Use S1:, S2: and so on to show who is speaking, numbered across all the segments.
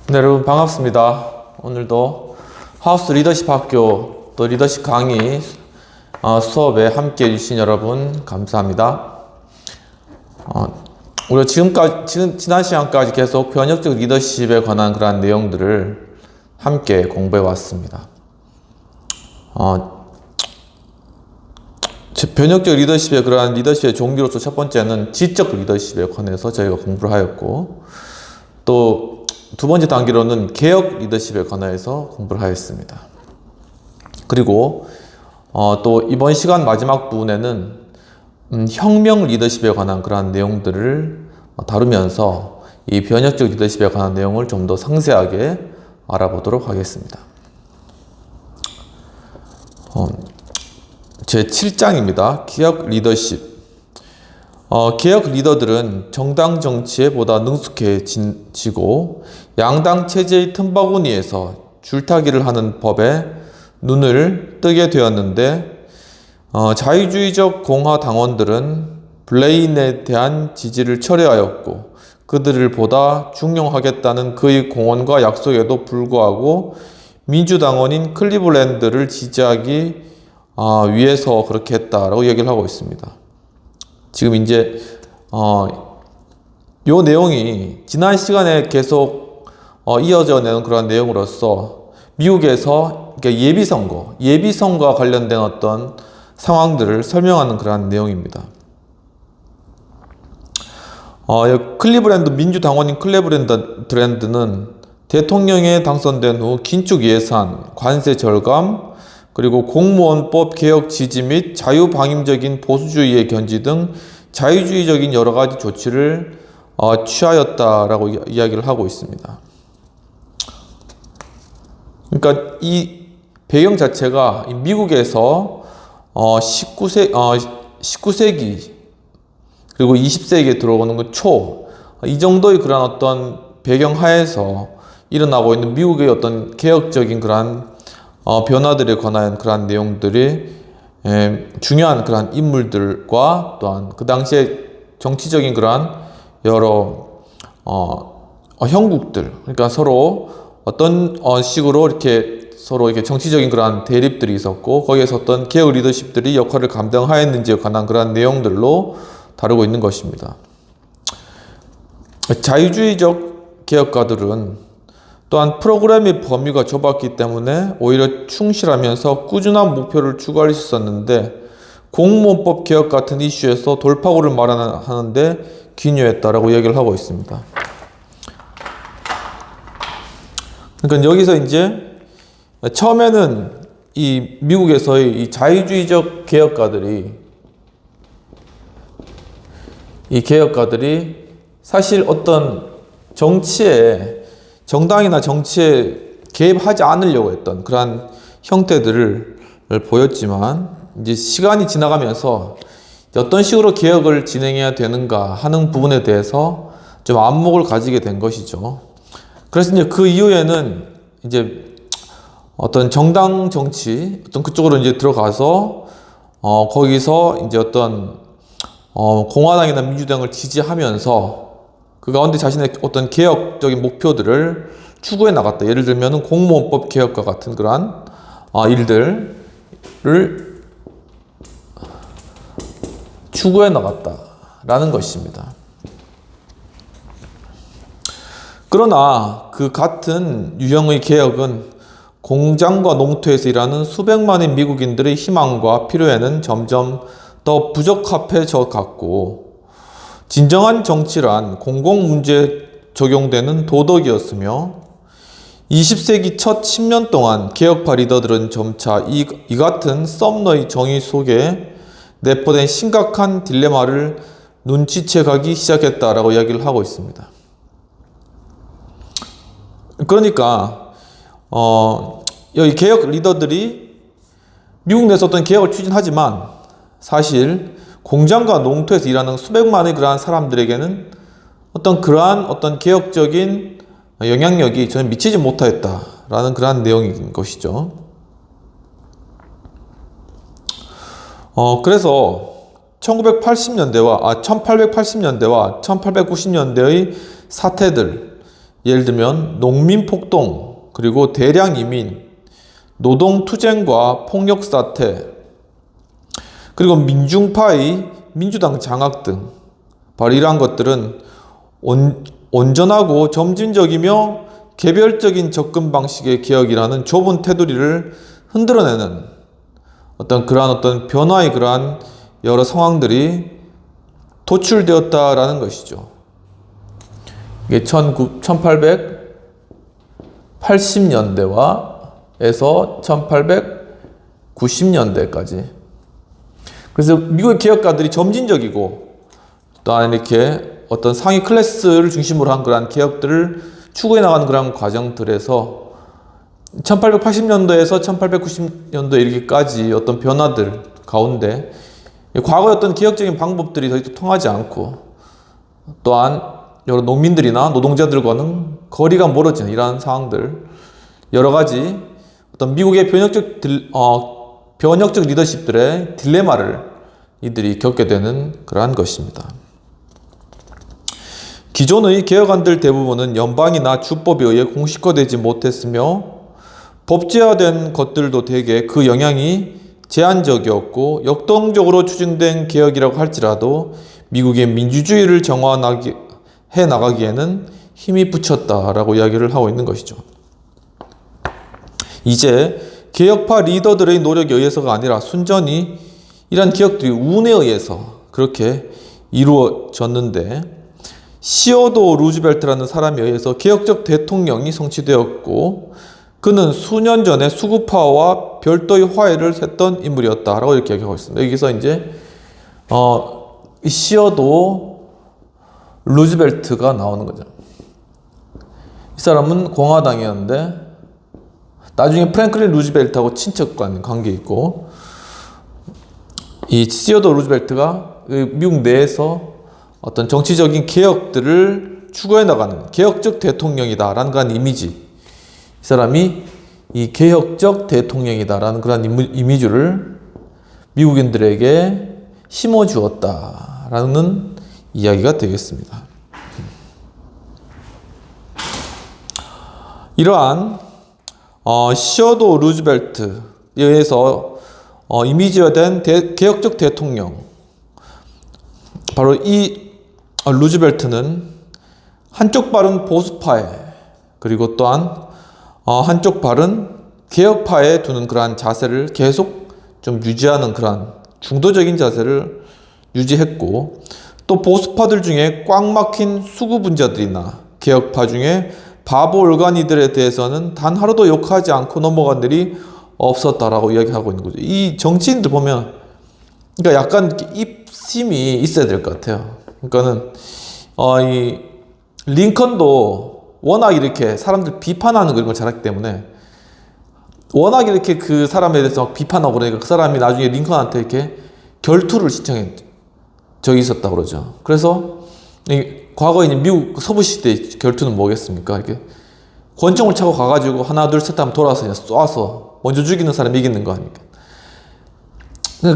S1: 네, 여러분 반갑습니다. 오늘도 하우스 리더십 학교 또 리더십 강의 수업에 함께 해주신 여러분 감사합니다. 우리가 지난 시간까지 계속 변혁적 리더십에 관한 그러한 내용들을 함께 공부해 왔습니다. 변혁적 리더십의 그러한 리더십의 종류로서 첫 번째는 지적 리더십에 관해서 저희가 공부를 하였고, 또 두 번째 단계로는 개혁 리더십에 관해서 공부를 하였습니다. 그리고 또 이번 시간 마지막 부분에는 혁명 리더십에 관한 그러한 내용들을 다루면서 이 변혁적 리더십에 관한 내용을 좀 더 상세하게 알아보도록 하겠습니다. 제 7장입니다. 개혁 리더십. 개혁 리더들은 정당 정치에 보다 능숙해지고 양당 체제의 틈바구니에서 줄타기를 하는 법에 눈을 뜨게 되었는데, 자유주의적 공화 당원들은 블레인에 대한 지지를 철회하였고, 그들을 보다 중용하겠다는 그의 공언과 약속에도 불구하고 민주당원인 클리블랜드를 지지하기 위해서 그렇게 했다라고 얘기를 하고 있습니다. 지금 이제 요 내용이 지난 시간에 계속 이어져 내는 그런 내용으로서 미국에서 예비선거와 관련된 어떤 상황들을 설명하는 그런 내용입니다. 클리브랜드 민주당원인 클리브랜드는 대통령에 당선된 후 긴축 예산, 관세 절감, 그리고 공무원법 개혁 지지 및 자유방임적인 보수주의의 견지 등 자유주의적인 여러 가지 조치를 취하였다라고 이야기를 하고 있습니다. 그러니까 이 배경 자체가 미국에서 19세기 그리고 20세기에 들어오는 그 이 정도의 그런 어떤 배경 하에서 일어나고 있는 미국의 어떤 개혁적인 그러한 변화들에 관한 그러한 내용들이 중요한 그러한 인물들과 또한 그 당시에 정치적인 그러한 여러 형국들, 그러니까 서로 어떤 식으로 이렇게 서로 이렇게 정치적인 그러한 대립들이 있었고, 거기에서 어떤 개혁 리더십들이 역할을 감당하였는지에 관한 그러한 내용들로 다루고 있는 것입니다. 자유주의적 개혁가들은 또한 프로그램의 범위가 좁았기 때문에 오히려 충실하면서 꾸준한 목표를 추구할 수 있었는데, 공무원법 개혁 같은 이슈에서 돌파구를 마련하는데 기여했다라고 얘기를 하고 있습니다. 그러니까 여기서 이제 처음에는 이 미국에서의 이 자유주의적 개혁가들이 사실 어떤 정당이나 정치에 개입하지 않으려고 했던 그러한 형태들을 보였지만, 이제 시간이 지나가면서 어떤 식으로 개혁을 진행해야 되는가 하는 부분에 대해서 좀 안목을 가지게 된 것이죠. 그래서 이제 그 이후에는 이제 어떤 정당 정치, 어떤 그쪽으로 이제 들어가서, 거기서 이제 어떤, 공화당이나 민주당을 지지하면서 그 가운데 자신의 어떤 개혁적인 목표들을 추구해 나갔다. 예를 들면 공무원법 개혁과 같은 그러한 일들을 추구해 나갔다라는 것입니다. 그러나 그 같은 유형의 개혁은 공장과 농토에서 일하는 수백만의 미국인들의 희망과 필요에는 점점 더 부적합해져 갔고, 진정한 정치란 공공문제에 적용되는 도덕이었으며, 20세기 첫 10년 동안 개혁파 리더들은 점차 이 같은 썸너의 정의 속에 내포된 심각한 딜레마를 눈치채가기 시작했다라고 이야기를 하고 있습니다. 그러니까 여기 개혁 리더들이 미국 내에서 어떤 개혁을 추진하지만, 사실 공장과 농토에서 일하는 수백만의 그러한 사람들에게는 그러한 개혁적인 영향력이 전혀 미치지 못하였다라는 그러한 내용인 것이죠. 그래서 1880년대와 1890년대의 사태들, 예를 들면 농민폭동, 그리고 대량 이민, 노동투쟁과 폭력 사태, 그리고 민중파의 민주당 장악 등 바로 이러한 것들은 온전하고 점진적이며 개별적인 접근 방식의 개혁이라는 좁은 테두리를 흔들어내는 어떤 변화의 그러한 여러 상황들이 도출되었다라는 것이죠. 이게 1880년대에서 1890년대까지. 그래서 미국의 개혁가들이 점진적이고 또한 이렇게 어떤 상위 클래스를 중심으로 한 그러한 개혁들을 추구해 나가는 그런 과정들에서 1880년도에서 1890년도에 이르기까지 어떤 변화들 가운데 과거의 어떤 개혁적인 방법들이 더 이상 통하지 않고 또한 여러 농민들이나 노동자들과는 거리가 멀어지는 이러한 상황들, 여러 가지 어떤 미국의 변혁적 리더십들의 딜레마를 이들이 겪게 되는 그러한 것입니다. 기존의 개혁안들 대부분은 연방이나 주법에 의해 공식화되지 못했으며 법제화된 것들도 대개 그 영향이 제한적이었고 역동적으로 추진된 개혁이라고 할지라도 미국의 민주주의를 정화해 나가기에는 힘이 붙였다라고 이야기를 하고 있는 것이죠. 이제 개혁파 리더들의 노력에 의해서가 아니라 순전히 이러한 개혁들이 운에 의해서 그렇게 이루어졌는데 시어도 루즈벨트라는 사람에 의해서 개혁적 대통령이 성취되었고 그는 수년 전에 수구파와 별도의 화해를 했던 인물이었다라고 이렇게 얘기하고 있습니다. 여기서 이제 이 시어도 루즈벨트가 나오는 거죠. 이 사람은 공화당이었는데 나중에 프랭클린 루즈벨트하고 친척간 관계 있고 이 시어도 루즈벨트가 미국 내에서 어떤 정치적인 개혁들을 추구해 나가는 개혁적 대통령이다라는 그런 이미지, 이 사람이 이 개혁적 대통령이다라는 그런 이미지를 미국인들에게 심어주었다라는 이야기가 되겠습니다. 이러한 시어도 루즈벨트에 의해서 이미지화된 개혁적 대통령, 바로 이 루즈벨트는 한쪽 발은 보수파에 그리고 또한 한쪽 발은 개혁파에 두는 그러한 자세를 계속 좀 유지하는 그러한 중도적인 자세를 유지했고 또 보수파들 중에 꽉 막힌 수구분자들이나 개혁파 중에 바보 올가니들에 대해서는 단 하루도 욕하지 않고 넘어간 일이 없었다라고 이야기하고 있는 거죠. 이 정치인들 보면 그러니까 약간 입심이 있어야 될 것 같아요. 그러니까는 이 링컨도 워낙 이렇게 사람들 비판하는 그런 걸 잘했기 때문에 워낙 이렇게 그 사람에 대해서 막 비판하고 그러니까 그 사람이 나중에 링컨한테 이렇게 결투를 신청해 적이 있었다고 그러죠. 그래서 과거에 이제 미국 서부 시대 결투는 뭐겠습니까? 이렇게 권총을 차고 가가지고 하나 둘 셋 하면 돌아서 그냥 쏴서 먼저 죽이는 사람이 이기는 거 아닙니까?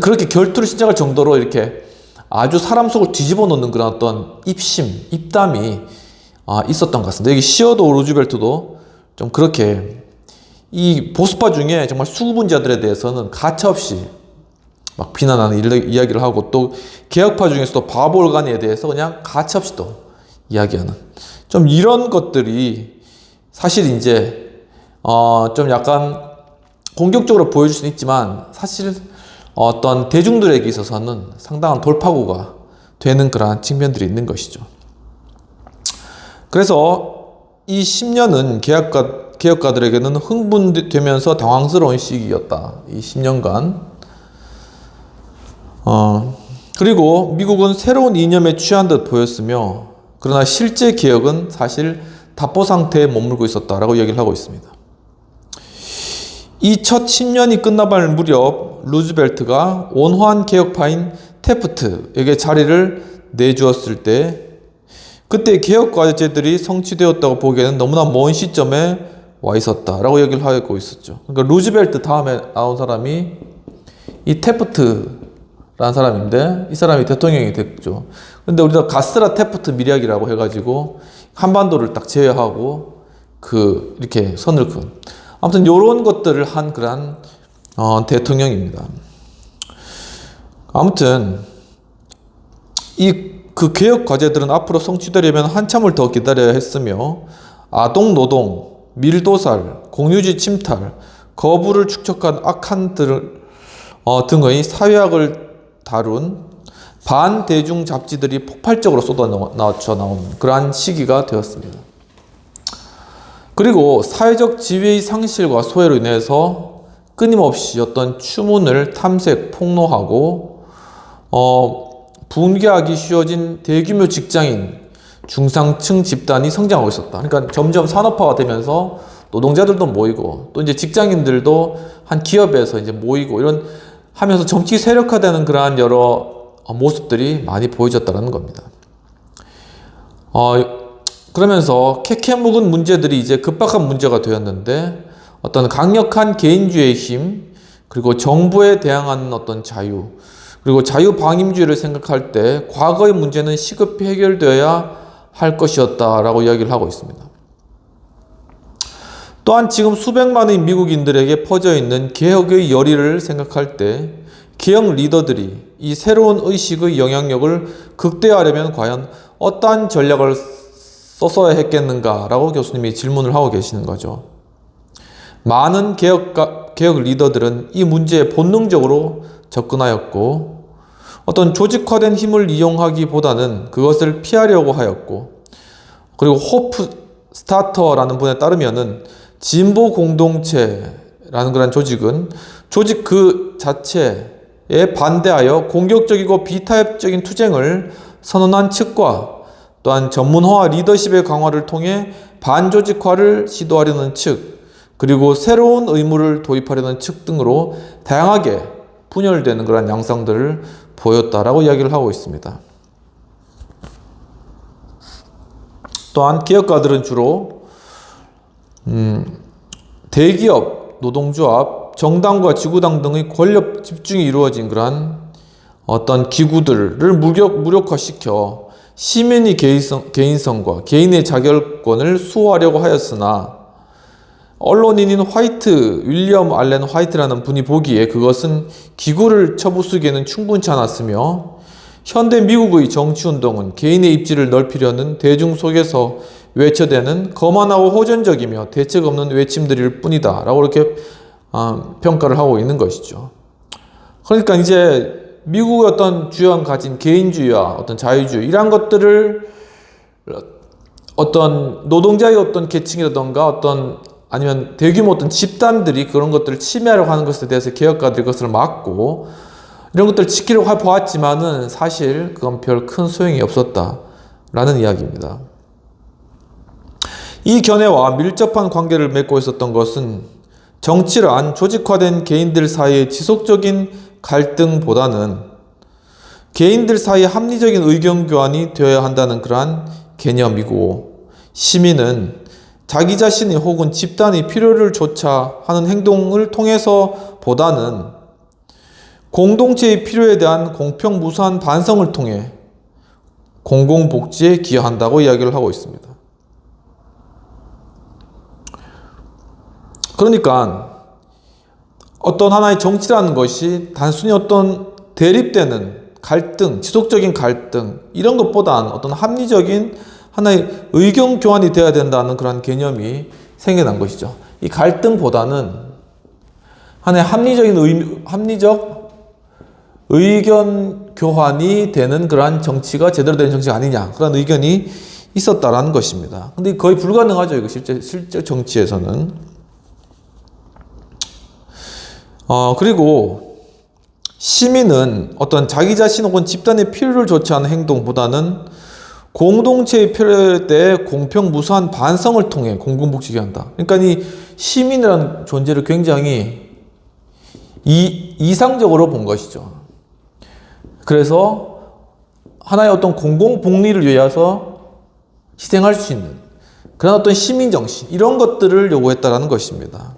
S1: 그렇게 결투를 신청할 정도로 이렇게 아주 사람 속을 뒤집어 놓는 그런 어떤 입심, 입담이 있었던 것 같습니다. 여기 시어도 루즈벨트도 좀 그렇게 이 보수파 중에 정말 수구분자들에 대해서는 가차없이 막 비난하는 이야기를 하고 또 개혁파 중에서도 바보 올가니에 대해서 그냥 가차없이 또 이야기하는 좀 이런 것들이 사실 이제 좀 약간 공격적으로 보여줄 수는 있지만 사실 어떤 대중들에게 있어서는 상당한 돌파구가 되는 그러한 측면들이 있는 것이죠. 그래서 이 10년은 개혁가들에게는 흥분되면서 당황스러운 시기였다. 이 10년간. 그리고 미국은 새로운 이념에 취한 듯 보였으며 그러나 실제 개혁은 사실 답보 상태에 머물고 있었다라고 얘기를 하고 있습니다. 이 첫 10년이 끝나갈 무렵 루즈벨트가 온화한 개혁파인 태프트에게 자리를 내주었을 때 그때 개혁 과제들이 성취되었다고 보기에는 너무나 먼 시점에 와 있었다라고 얘기를 하고 있었죠. 그러니까 루즈벨트 다음에 나온 사람이 이 태프트라는 사람인데 이 사람이 대통령이 됐죠. 근데 우리가 가스라 테프트 밀약이라고 해가지고 한반도를 딱 제외하고 이렇게 선을 그은 아무튼 요런 것들을 한 그런 대통령입니다. 아무튼 그 개혁 과제들은 앞으로 성취되려면 한참을 더 기다려야 했으며 아동 노동, 밀도살, 공유지 침탈, 거부를 축적한 악한들 등의 사회학을 다룬 반대중 잡지들이 폭발적으로 쏟아져 나온 그러한 시기가 되었습니다. 그리고 사회적 지위의 상실과 소외로 인해서 끊임없이 어떤 추문을 탐색, 폭로하고 분개하기 쉬워진 대규모 직장인, 중상층 집단이 성장하고 있었다. 그러니까 점점 산업화가 되면서 노동자들도 모이고 또 이제 직장인들도 한 기업에서 이제 모이고 이런 하면서 정치 세력화되는 그러한 여러 모습들이 많이 보여졌다는 겁니다. 그러면서 캐캐 묵은 문제들이 이제 급박한 문제가 되었는데 어떤 강력한 개인주의의 힘, 그리고 정부에 대항하는 어떤 자유, 그리고 자유방임주의를 생각할 때 과거의 문제는 시급히 해결되어야 할 것이었다라고 이야기를 하고 있습니다. 또한 지금 수백만의 미국인들에게 퍼져 있는 개혁의 열의를 생각할 때 개혁 리더들이 이 새로운 의식의 영향력을 극대화하려면 과연 어떠한 전략을 썼어야 했겠는가라고 교수님이 질문을 하고 계시는 거죠. 많은 개혁 리더들은 이 문제에 본능적으로 접근하였고 어떤 조직화된 힘을 이용하기보다는 그것을 피하려고 하였고, 그리고 호프 스타터라는 분에 따르면은 진보 공동체라는 그런 조직은 조직 그 자체에 반대하여 공격적이고 비타협적인 투쟁을 선언한 측과 또한 전문화와 리더십의 강화를 통해 반조직화를 시도하려는 측, 그리고 새로운 의무를 도입하려는 측 등으로 다양하게 분열되는 그런 양상들을 보였다라고 이야기를 하고 있습니다. 또한 개혁가들은 주로 대기업, 노동조합, 정당과 지구당 등의 권력 집중이 이루어진 그러한 어떤 기구들을 무력화시켜 시민의 개인성과 개인의 자결권을 수호하려고 하였으나 언론인인 윌리엄 알렌 화이트라는 분이 보기에 그것은 기구를 쳐부수기에는 충분치 않았으며 현대 미국의 정치운동은 개인의 입지를 넓히려는 대중 속에서 외쳐대는 거만하고 호전적이며 대책 없는 외침들일 뿐이다 라고 이렇게 평가를 하고 있는 것이죠. 그러니까 이제 미국의 어떤 주요한 가진 개인주의와 어떤 자유주의 이러한 것들을 어떤 노동자의 어떤 계층이라던가 아니면 대규모 어떤 집단들이 그런 것들을 침해하려고 하는 것에 대해서 개혁가들이 그것을 막고 이런 것들을 지키려고 보았지만은 사실 그건 별 큰 소용이 없었다라는 이야기입니다. 이 견해와 밀접한 관계를 맺고 있었던 것은 정치란 조직화된 개인들 사이의 지속적인 갈등보다는 개인들 사이의 합리적인 의견 교환이 되어야 한다는 그러한 개념이고, 시민은 자기 자신이 혹은 집단의 필요를 조차 하는 행동을 통해서 보다는 공동체의 필요에 대한 공평 무수한 반성을 통해 공공복지에 기여한다고 이야기를 하고 있습니다. 그러니까 어떤 하나의 정치라는 것이 단순히 어떤 대립되는 갈등, 지속적인 갈등 이런 것보단 어떤 합리적인 하나의 의견 교환이 되어야 된다는 그런 개념이 생겨난 것이죠. 이 갈등보다는 하나의 합리적 의견 교환이 되는 그러한 정치가 제대로 된 정치가 아니냐, 그런 의견이 있었다라는 것입니다. 근데 거의 불가능하죠. 이거 실제 정치에서는. 그리고 시민은 어떤 자기 자신 혹은 집단의 필요를 조치하는 행동보다는 공동체의 필요에 대해 공평 무수한 반성을 통해 공공복지에 한다. 그러니까 이 시민이라는 존재를 굉장히 이상적으로 본 것이죠. 그래서 하나의 어떤 공공복리를 위해서 희생할 수 있는 그런 어떤 시민정신 이런 것들을 요구했다라는 것입니다.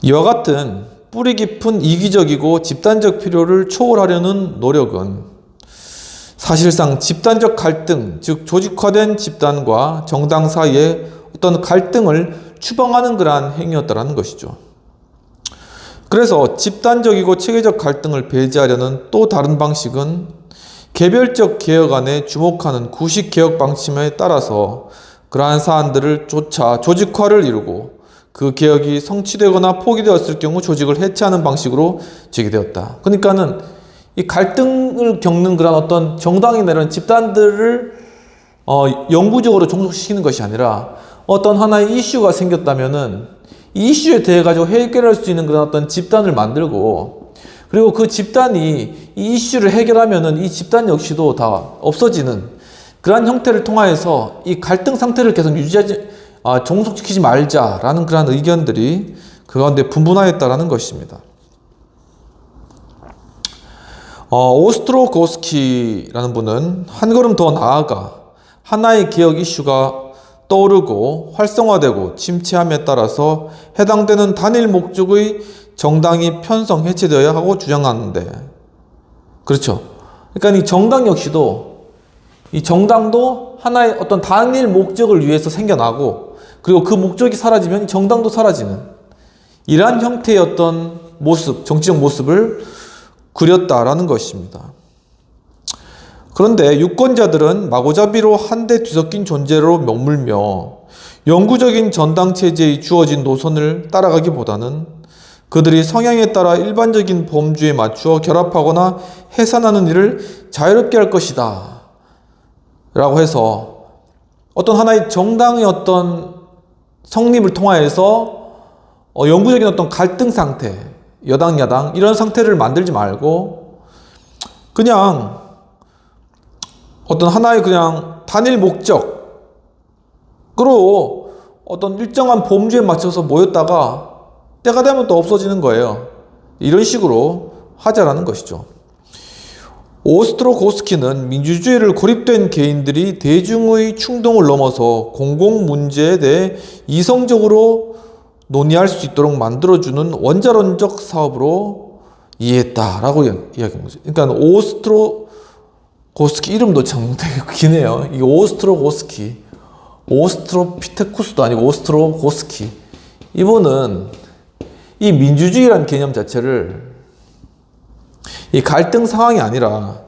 S1: 이와 같은 뿌리 깊은 이기적이고 집단적 필요를 초월하려는 노력은 사실상 집단적 갈등, 즉 조직화된 집단과 정당 사이의 어떤 갈등을 추방하는 그러한 행위였다는 것이죠. 그래서 집단적이고 체계적 갈등을 배제하려는 또 다른 방식은 개별적 개혁 안에 주목하는 구식 개혁 방침에 따라서 그러한 사안들을 쫓아 조직화를 이루고 그 개혁이 성취되거나 포기되었을 경우 조직을 해체하는 방식으로 제기되었다. 그러니까는 이 갈등을 겪는 그런 어떤 정당이나 이런 집단들을 영구적으로 종속시키는 것이 아니라 어떤 하나의 이슈가 생겼다면은 이 이슈에 대해 가지고 해결할 수 있는 그런 어떤 집단을 만들고, 그리고 그 집단이 이 이슈를 해결하면은 이 집단 역시도 다 없어지는 그러한 형태를 통하여서 이 갈등 상태를 계속 종속시키지 말자라는 그러한 의견들이 그 가운데 분분하였다라는 것입니다. 오스트로고스키라는 분은 한 걸음 더 나아가 하나의 개혁 이슈가 떠오르고 활성화되고 침체함에 따라서 해당되는 단일 목적의 정당이 편성 해체되어야 하고 주장하는데, 그렇죠. 그러니까 이 정당 역시도, 이 정당도 하나의 어떤 단일 목적을 위해서 생겨나고, 그리고 그 목적이 사라지면 정당도 사라지는 이러한 형태의 어떤 모습, 정치적 모습을 그렸다라는 것입니다. 그런데 유권자들은 마구잡이로 한데 뒤섞인 존재로 머물며 영구적인 전당체제의 주어진 노선을 따라가기보다는 그들이 성향에 따라 일반적인 범주에 맞추어 결합하거나 해산하는 일을 자유롭게 할 것이다 라고 해서 어떤 하나의 정당의 어떤 성립을 통하여서 영구적인 어떤 갈등 상태, 여당 야당 이런 상태를 만들지 말고 그냥 어떤 하나의 그냥 단일 목적으로 어떤 일정한 범주에 맞춰서 모였다가 때가 되면 또 없어지는 거예요. 이런 식으로 하자라는 것이죠. 오스트로고스키는 민주주의를 고립된 개인들이 대중의 충동을 넘어서 공공 문제에 대해 이성적으로 논의할 수 있도록 만들어주는 원자론적 사업으로 이해했다라고 이야기한 거죠. 그러니까 오스트로고스키 이름도 참 되게 기네요. 이게 오스트로고스키, 오스트로피테쿠스도 아니고 오스트로고스키. 이분은 이 민주주의라는 개념 자체를 이 갈등 상황이 아니라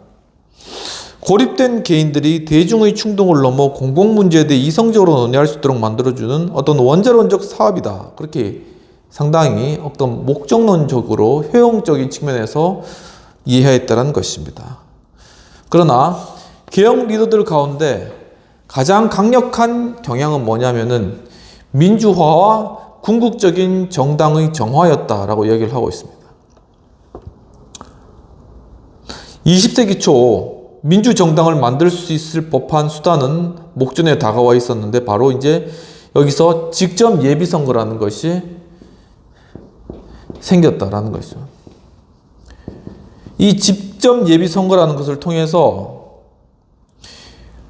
S1: 고립된 개인들이 대중의 충동을 넘어 공공문제에 대해 이성적으로 논의할 수 있도록 만들어주는 어떤 원자론적 사업이다. 그렇게 상당히 어떤 목적론적으로 효용적인 측면에서 이해했다는 것입니다. 그러나 개혁 리더들 가운데 가장 강력한 경향은 뭐냐면은 민주화와 궁극적인 정당의 정화였다라고 얘기를 하고 있습니다. 20세기 초 민주정당을 만들 수 있을 법한 수단은 목전에 다가와 있었는데 바로 이제 여기서 직접 예비선거라는 것이 생겼다라는 것이죠. 이 직접 예비선거라는 것을 통해서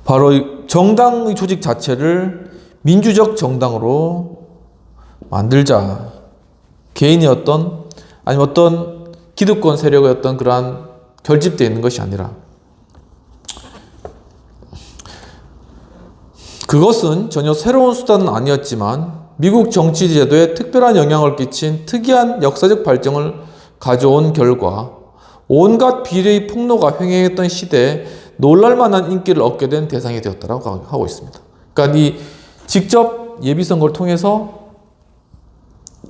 S1: 바로 정당의 조직 자체를 민주적 정당으로 만들자. 개인의 아니면 어떤 기득권 세력의 어떤 그러한 결집되어 있는 것이 아니라 그것은 전혀 새로운 수단은 아니었지만 미국 정치 제도에 특별한 영향을 끼친 특이한 역사적 발전을 가져온 결과 온갖 비리의 폭로가 횡행했던 시대에 놀랄만한 인기를 얻게 된 대상이 되었다고 하고 있습니다. 그러니까 이 직접 예비선거를 통해서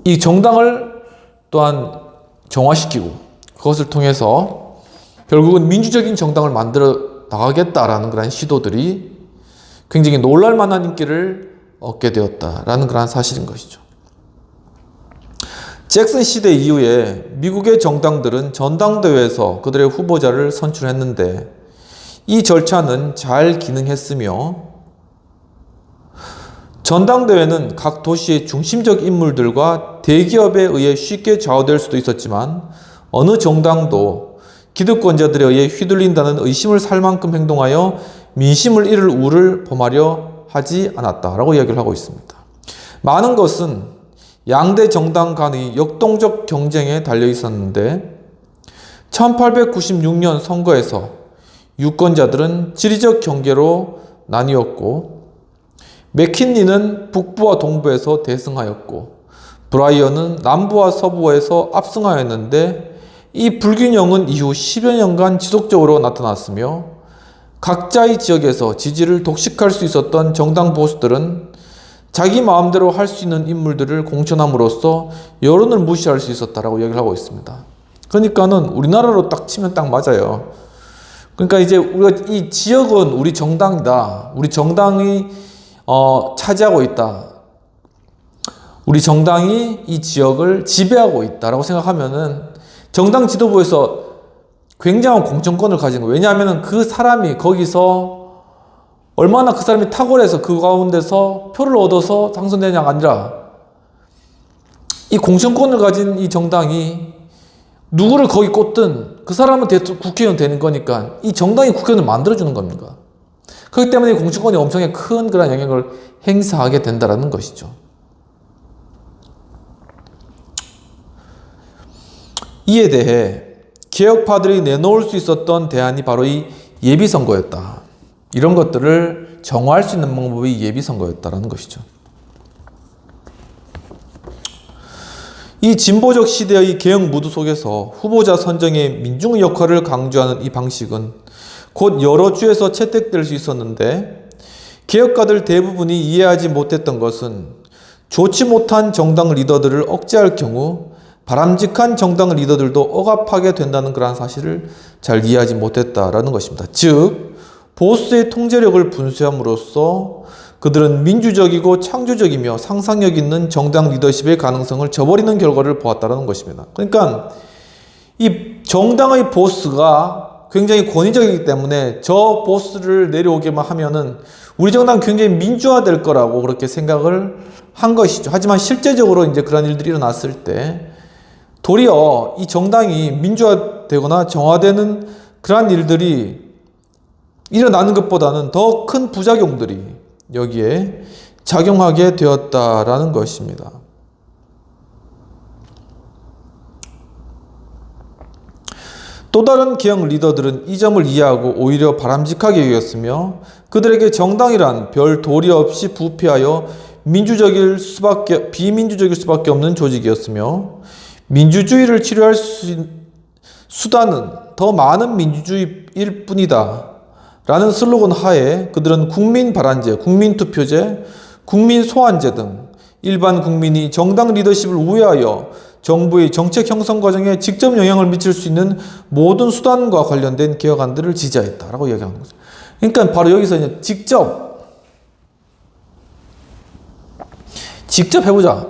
S1: 이 정당을 또한 정화시키고 그것을 통해서 결국은 민주적인 정당을 만들어 나가겠다라는 그런 시도들이 굉장히 놀랄만한 인기를 얻게 되었다라는 그런 사실인 것이죠. 잭슨 시대 이후에 미국의 정당들은 전당대회에서 그들의 후보자를 선출했는데 이 절차는 잘 기능했으며 전당대회는 각 도시의 중심적 인물들과 대기업에 의해 쉽게 좌우될 수도 있었지만 어느 정당도 기득권자들에 의해 휘둘린다는 의심을 살 만큼 행동하여 민심을 잃을 우를 범하려 하지 않았다라고 이야기를 하고 있습니다. 많은 것은 양대 정당 간의 역동적 경쟁에 달려 있었는데 1896년 선거에서 유권자들은 지리적 경계로 나뉘었고 맥킨리는 북부와 동부에서 대승하였고 브라이언은 남부와 서부에서 압승하였는데 이 불균형은 이후 10여 년간 지속적으로 나타났으며 각자의 지역에서 지지를 독식할 수 있었던 정당 보수들은 자기 마음대로 할 수 있는 인물들을 공천함으로써 여론을 무시할 수 있었다라고 얘기를 하고 있습니다. 그러니까는 우리나라로 딱 치면 딱 맞아요. 그러니까 이제 우리가 이 지역은 우리 정당이다. 우리 정당이 차지하고 있다. 우리 정당이 이 지역을 지배하고 있다라고 생각하면은 정당 지도부에서 굉장한 공천권을 가진 거예요. 왜냐하면 그 사람이 거기서 얼마나 그 사람이 탁월해서 그 가운데서 표를 얻어서 당선되냐가 아니라 이 공천권을 가진 이 정당이 누구를 거기 꽂든 그 사람은 국회의원 되는 거니까 이 정당이 국회의원을 만들어주는 겁니다. 그렇기 때문에 공천권이 엄청나게 큰 그런 영향을 행사하게 된다는 것이죠. 이에 대해 개혁파들이 내놓을 수 있었던 대안이 바로 이 예비선거였다. 이런 것들을 정화할 수 있는 방법이 예비선거였다는 것이죠. 이 진보적 시대의 개혁 무드 속에서 후보자 선정의 민중의 역할을 강조하는 이 방식은 곧 여러 주에서 채택될 수 있었는데 개혁가들 대부분이 이해하지 못했던 것은 좋지 못한 정당 리더들을 억제할 경우 바람직한 정당 리더들도 억압하게 된다는 그러한 사실을 잘 이해하지 못했다라는 것입니다. 즉 보수의 통제력을 분쇄함으로써 그들은 민주적이고 창조적이며 상상력 있는 정당 리더십의 가능성을 저버리는 결과를 보았다는 것입니다. 그러니까 이 정당의 보스가 굉장히 권위적이기 때문에 저 보스를 내려오게만 하면은 우리 정당 굉장히 민주화될 거라고 그렇게 생각을 한 것이죠. 하지만 실제적으로 이제 그런 일들이 일어났을 때 도리어 이 정당이 민주화되거나 정화되는 그러한 일들이 일어나는 것보다는 더 큰 부작용들이 여기에 작용하게 되었다라는 것입니다. 또 다른 개혁 리더들은 이 점을 이해하고 오히려 바람직하게 여겼으며 그들에게 정당이란 별 도리 없이 부패하여 비민주적일 수밖에 없는 조직이었으며 민주주의를 치료할 수단은 더 많은 민주주의일 뿐이다 라는 슬로건 하에 그들은 국민 발안제, 국민 투표제, 국민 소환제 등 일반 국민이 정당 리더십을 우회하여 정부의 정책 형성 과정에 직접 영향을 미칠 수 있는 모든 수단과 관련된 개혁안들을 지지하였다라고 이야기하는 거죠. 그러니까 바로 여기서 이제 직접 해보자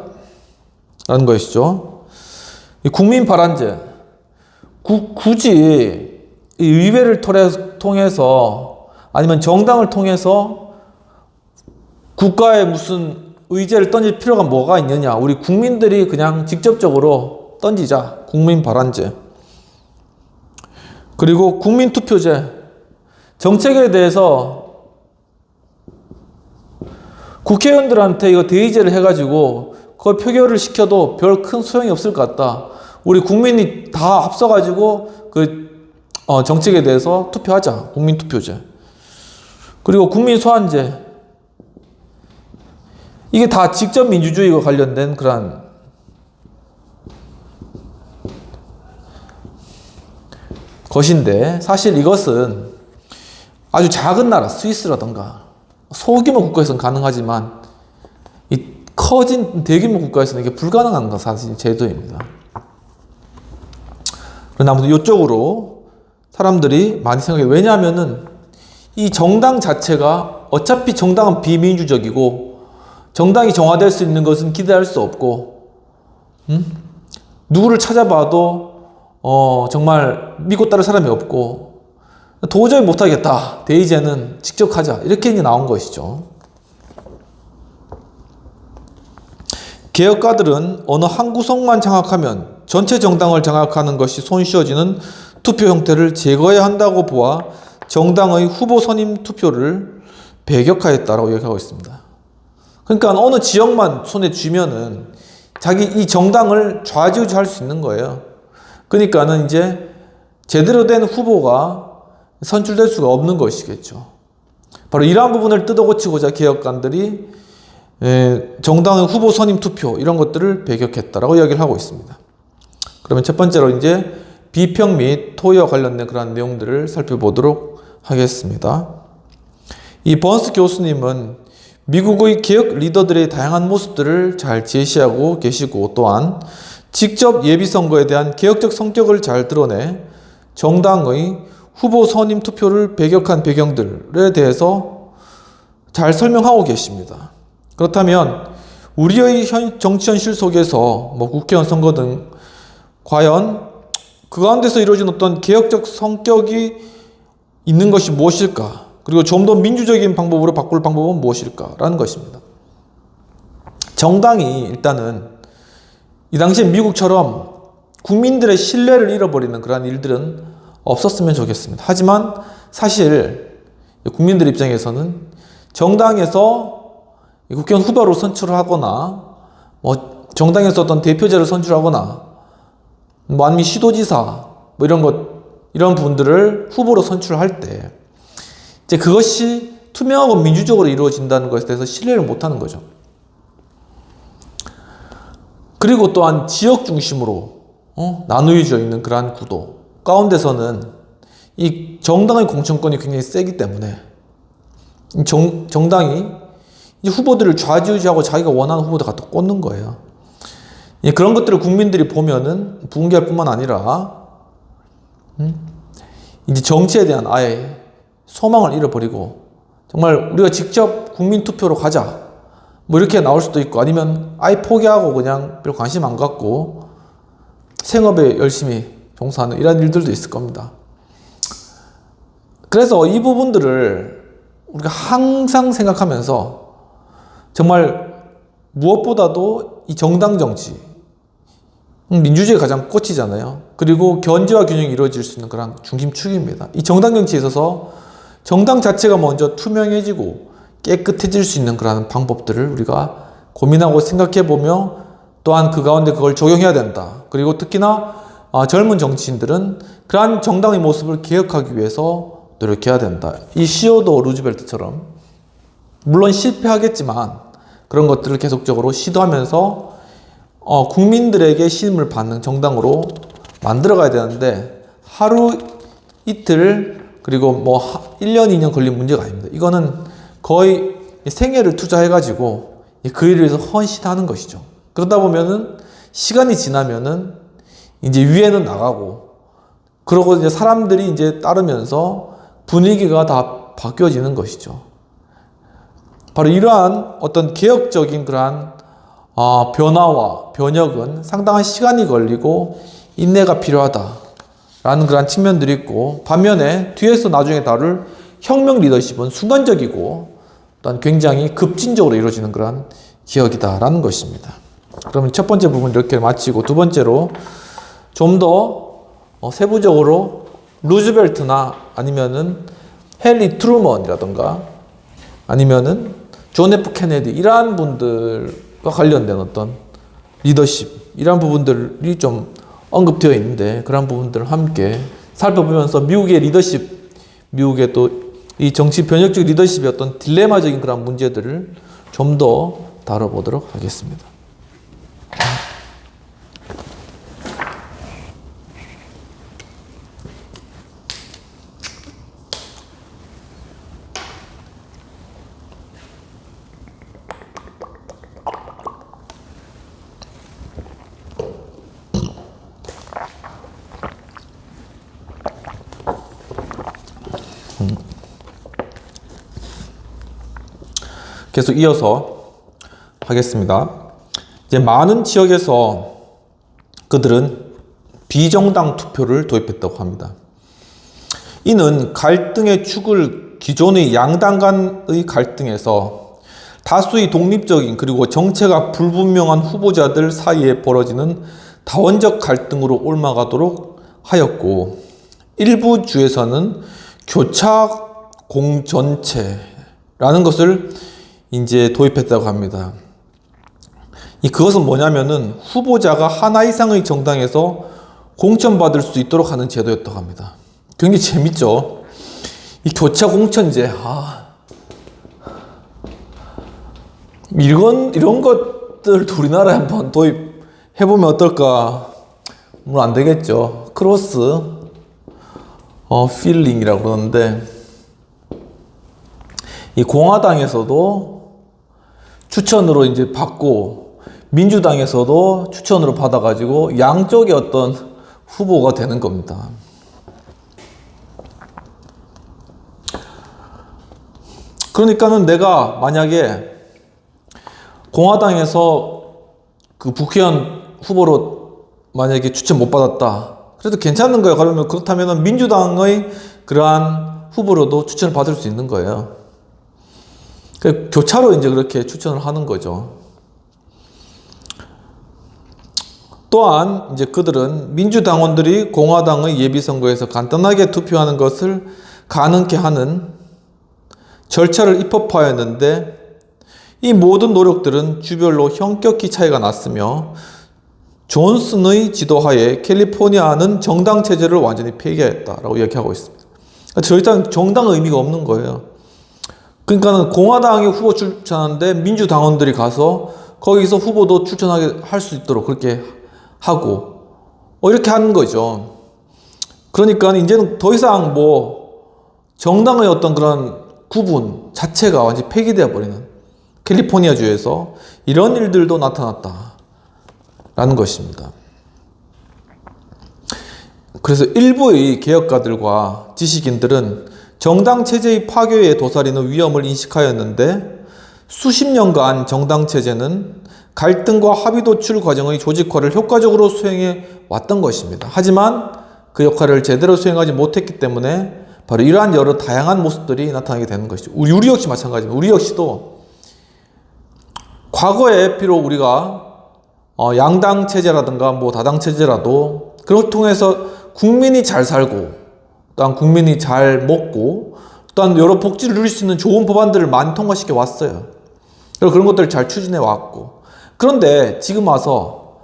S1: 라는 것이죠. 국민 발안제, 굳이 이 의회를 통해서 아니면 정당을 통해서 국가에 무슨 의제를 던질 필요가 뭐가 있느냐. 우리 국민들이 그냥 직접적으로 던지자. 국민 발안제. 그리고 국민 투표제. 정책에 대해서 국회의원들한테 이거 대의제를 해가지고 그걸 표결을 시켜도 별 큰 소용이 없을 것 같다. 우리 국민이 다 합쳐가지고 정책에 대해서 투표하자. 국민투표제. 그리고 국민소환제. 이게 다 직접 민주주의와 관련된 그런 것인데 사실 이것은 아주 작은 나라, 스위스라던가 소규모 국가에서는 가능하지만 이 커진 대규모 국가에서는 이게 불가능한 거 사실 제도입니다. 그런데 아무튼 이쪽으로 사람들이 많이 생각해요. 왜냐하면은 이 정당 자체가 어차피 정당은 비민주적이고 정당이 정화될 수 있는 것은 기대할 수 없고 누구를 찾아봐도 정말 믿고 따를 사람이 없고 도저히 못하겠다. 대의제는 직접 하자. 이렇게 이제 나온 것이죠. 개혁가들은 어느 한 구석만 장악하면 전체 정당을 장악하는 것이 손쉬워지는 투표 형태를 제거해야 한다고 보아 정당의 후보 선임 투표를 배격하였다라고 얘기하고 있습니다. 그러니까 어느 지역만 손에 쥐면은 자기 이 정당을 좌지우지할 수 있는 거예요. 그러니까는 이제 제대로 된 후보가 선출될 수가 없는 것이겠죠. 바로 이러한 부분을 뜯어고치고자 개혁관들이 정당의 후보 선임 투표 이런 것들을 배격했다라고 이야기를 하고 있습니다. 그러면 첫 번째로 이제 비평 및 토의와 관련된 그러한 내용들을 살펴보도록 하겠습니다. 이 번스 교수님은 미국의 개혁 리더들의 다양한 모습들을 잘 제시하고 계시고 또한 직접 예비선거에 대한 개혁적 성격을 잘 드러내 정당의 후보 선임 투표를 배격한 배경들에 대해서 잘 설명하고 계십니다. 그렇다면 우리의 정치 현실 속에서 국회의원 선거 등 과연 그 가운데서 이루어진 어떤 개혁적 성격이 있는 것이 무엇일까? 그리고 좀 더 민주적인 방법으로 바꿀 방법은 무엇일까라는 것입니다. 정당이 일단은 이 당시에 미국처럼 국민들의 신뢰를 잃어버리는 그러한 일들은 없었으면 좋겠습니다. 하지만 사실 국민들 입장에서는 정당에서 국회의원 후보로 선출을 하거나 정당에서 어떤 대표자를 선출하거나 아니면 시도지사 이런 분들을 후보로 선출할 때 이제 그것이 투명하고 민주적으로 이루어진다는 것에 대해서 신뢰를 못하는 거죠. 그리고 또한 지역 중심으로 나누어져 있는 그러한 구도 가운데서는 이 정당의 공천권이 굉장히 세기 때문에 정당이 이 후보들을 좌지우지하고 자기가 원하는 후보들 갖다 꽂는 거예요. 그런 것들을 국민들이 보면은 붕괴할 뿐만 아니라 이제 정치에 대한 아예 소망을 잃어버리고 정말 우리가 직접 국민 투표로 가자 이렇게 나올 수도 있고 아니면 아예 포기하고 그냥 별 관심 안 갖고 생업에 열심히 종사하는 이런 일들도 있을 겁니다. 그래서 이 부분들을 우리가 항상 생각하면서 정말 무엇보다도 이 정당 정치, 민주주의가 가장 꽃이잖아요. 그리고 견제와 균형이 이루어질 수 있는 그런 중심축입니다. 이 정당 정치에 있어서 정당 자체가 먼저 투명해지고 깨끗해질 수 있는 그런 방법들을 우리가 고민하고 생각해보며 또한 그 가운데 그걸 적용해야 된다. 그리고 특히나 젊은 정치인들은 그러한 정당의 모습을 개혁하기 위해서 노력해야 된다. 이 시어도 루즈벨트처럼 물론 실패하겠지만 그런 것들을 계속적으로 시도하면서 국민들에게 신임을 받는 정당으로 만들어가야 되는데 하루 이틀 그리고 1년 2년 걸린 문제가 아닙니다. 이거는 거의 생애를 투자해가지고 그 일을 위해서 헌신하는 것이죠. 그러다 보면은 시간이 지나면은 이제 위에는 나가고 그러고 이제 사람들이 이제 따르면서 분위기가 다 바뀌어지는 것이죠. 바로 이러한 어떤 개혁적인 그러한 변화와 변혁은 상당한 시간이 걸리고 인내가 필요하다라는 그런 측면들이 있고 반면에 뒤에서 나중에 다룰 혁명 리더십은 순간적이고 또한 굉장히 급진적으로 이루어지는 그런 기억이다라는 것입니다. 그러면 첫 번째 부분 이렇게 마치고 두 번째로 좀 더 세부적으로 루즈벨트나 아니면은 헨리 트루먼이라던가 아니면은 존 F 케네디 이러한 분들과 관련된 어떤 리더십 이러한 부분들이 좀 언급되어 있는데 그러한 부분들을 함께 살펴보면서 미국의 리더십, 미국의 또 이 정치 변혁적 리더십의 어떤 딜레마적인 그런 문제들을 좀 더 다뤄보도록 하겠습니다. 계속 이어서 하겠습니다. 이제 많은 지역에서 그들은 비정당 투표를 도입했다고 합니다. 이는 갈등의 축을 기존의 양당 간의 갈등에서 다수의 독립적인 그리고 정체가 불분명한 후보자들 사이에 벌어지는 다원적 갈등으로 옮아가도록 하였고 일부 주에서는 교차 공전체라는 것을 이제 도입했다고 합니다. 그것은 뭐냐면은 후보자가 하나 이상의 정당에서 공천받을 수 있도록 하는 제도였다고 합니다. 굉장히 재밌죠? 이 교차 공천제, 이런 것들 우리나라에 한번 도입해보면 어떨까? 물론 안 되겠죠. 크로스, 필링이라고 그러는데, 이 공화당에서도 추천으로 이제 받고, 민주당에서도 추천으로 받아가지고, 양쪽의 어떤 후보가 되는 겁니다. 그러니까는 내가 만약에 공화당에서 그 국회의원 후보로 만약에 추천 못 받았다. 그래도 괜찮은 거예요. 그러면 그렇다면 민주당의 그러한 후보로도 추천을 받을 수 있는 거예요. 교차로 이제 그렇게 추천을 하는 거죠. 또한 이제 그들은 민주당원들이 공화당의 예비선거에서 간단하게 투표하는 것을 가능케 하는 절차를 입법하였는데 이 모든 노력들은 주별로 현격히 차이가 났으며 존슨의 지도하에 캘리포니아는 정당 체제를 완전히 폐기하였다라고 이야기하고 있습니다. 더 이상 정당의 의미가 없는 거예요. 그러니까는 공화당이 후보 추천하는데 민주당원들이 가서 거기서 후보도 추천하게 할 수 있도록 그렇게 하고 이렇게 하는 거죠. 그러니까 이제는 더 이상 정당의 어떤 그런 구분 자체가 완전히 폐기되어 버리는 캘리포니아주에서 이런 일들도 나타났다라는 것입니다. 그래서 일부의 개혁가들과 지식인들은 정당 체제의 파괴에 도사리는 위험을 인식하였는데 수십 년간 정당 체제는 갈등과 합의 도출 과정의 조직화를 효과적으로 수행해 왔던 것입니다. 하지만 그 역할을 제대로 수행하지 못했기 때문에 바로 이러한 여러 다양한 모습들이 나타나게 되는 것이죠. 우리 역시 마찬가지입니다. 우리 역시도 과거에 비록 우리가 양당 체제라든가 다당 체제라도 그걸 통해서 국민이 잘 살고 또한 국민이 잘 먹고 또한 여러 복지를 누릴 수 있는 좋은 법안들을 많이 통과시켜 왔어요. 그리고 그런 것들을 잘 추진해 왔고 그런데 지금 와서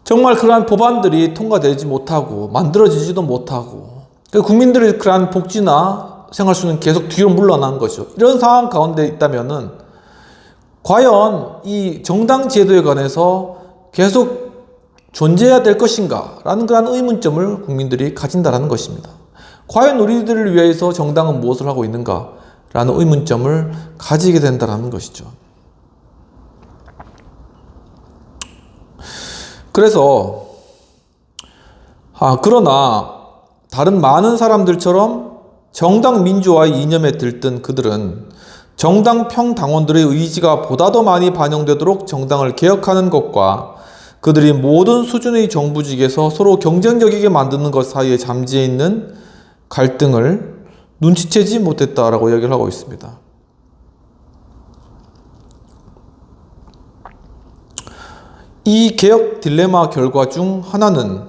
S1: 정말 그러한 법안들이 통과되지 못하고 만들어지지도 못하고 국민들의 그러한 복지나 생활 수는 계속 뒤로 물러난 거죠. 이런 상황 가운데 있다면은 과연 이 정당 제도에 관해서 계속 존재해야 될 것인가 라는 그런 의문점을 국민들이 가진다는 것입니다. 과연 우리들을 위해서 정당은 무엇을 하고 있는가 라는 의문점을 가지게 된다는 것이죠. 그래서 그러나 다른 많은 사람들처럼 정당 민주화의 이념에 들뜬 그들은 정당 평당원들의 의지가 보다 더 많이 반영되도록 정당을 개혁하는 것과 그들이 모든 수준의 정부직에서 서로 경쟁적이게 만드는 것 사이에 잠재해 있는 갈등을 눈치채지 못했다라고 이야기를 하고 있습니다. 이 개혁 딜레마 결과 중 하나는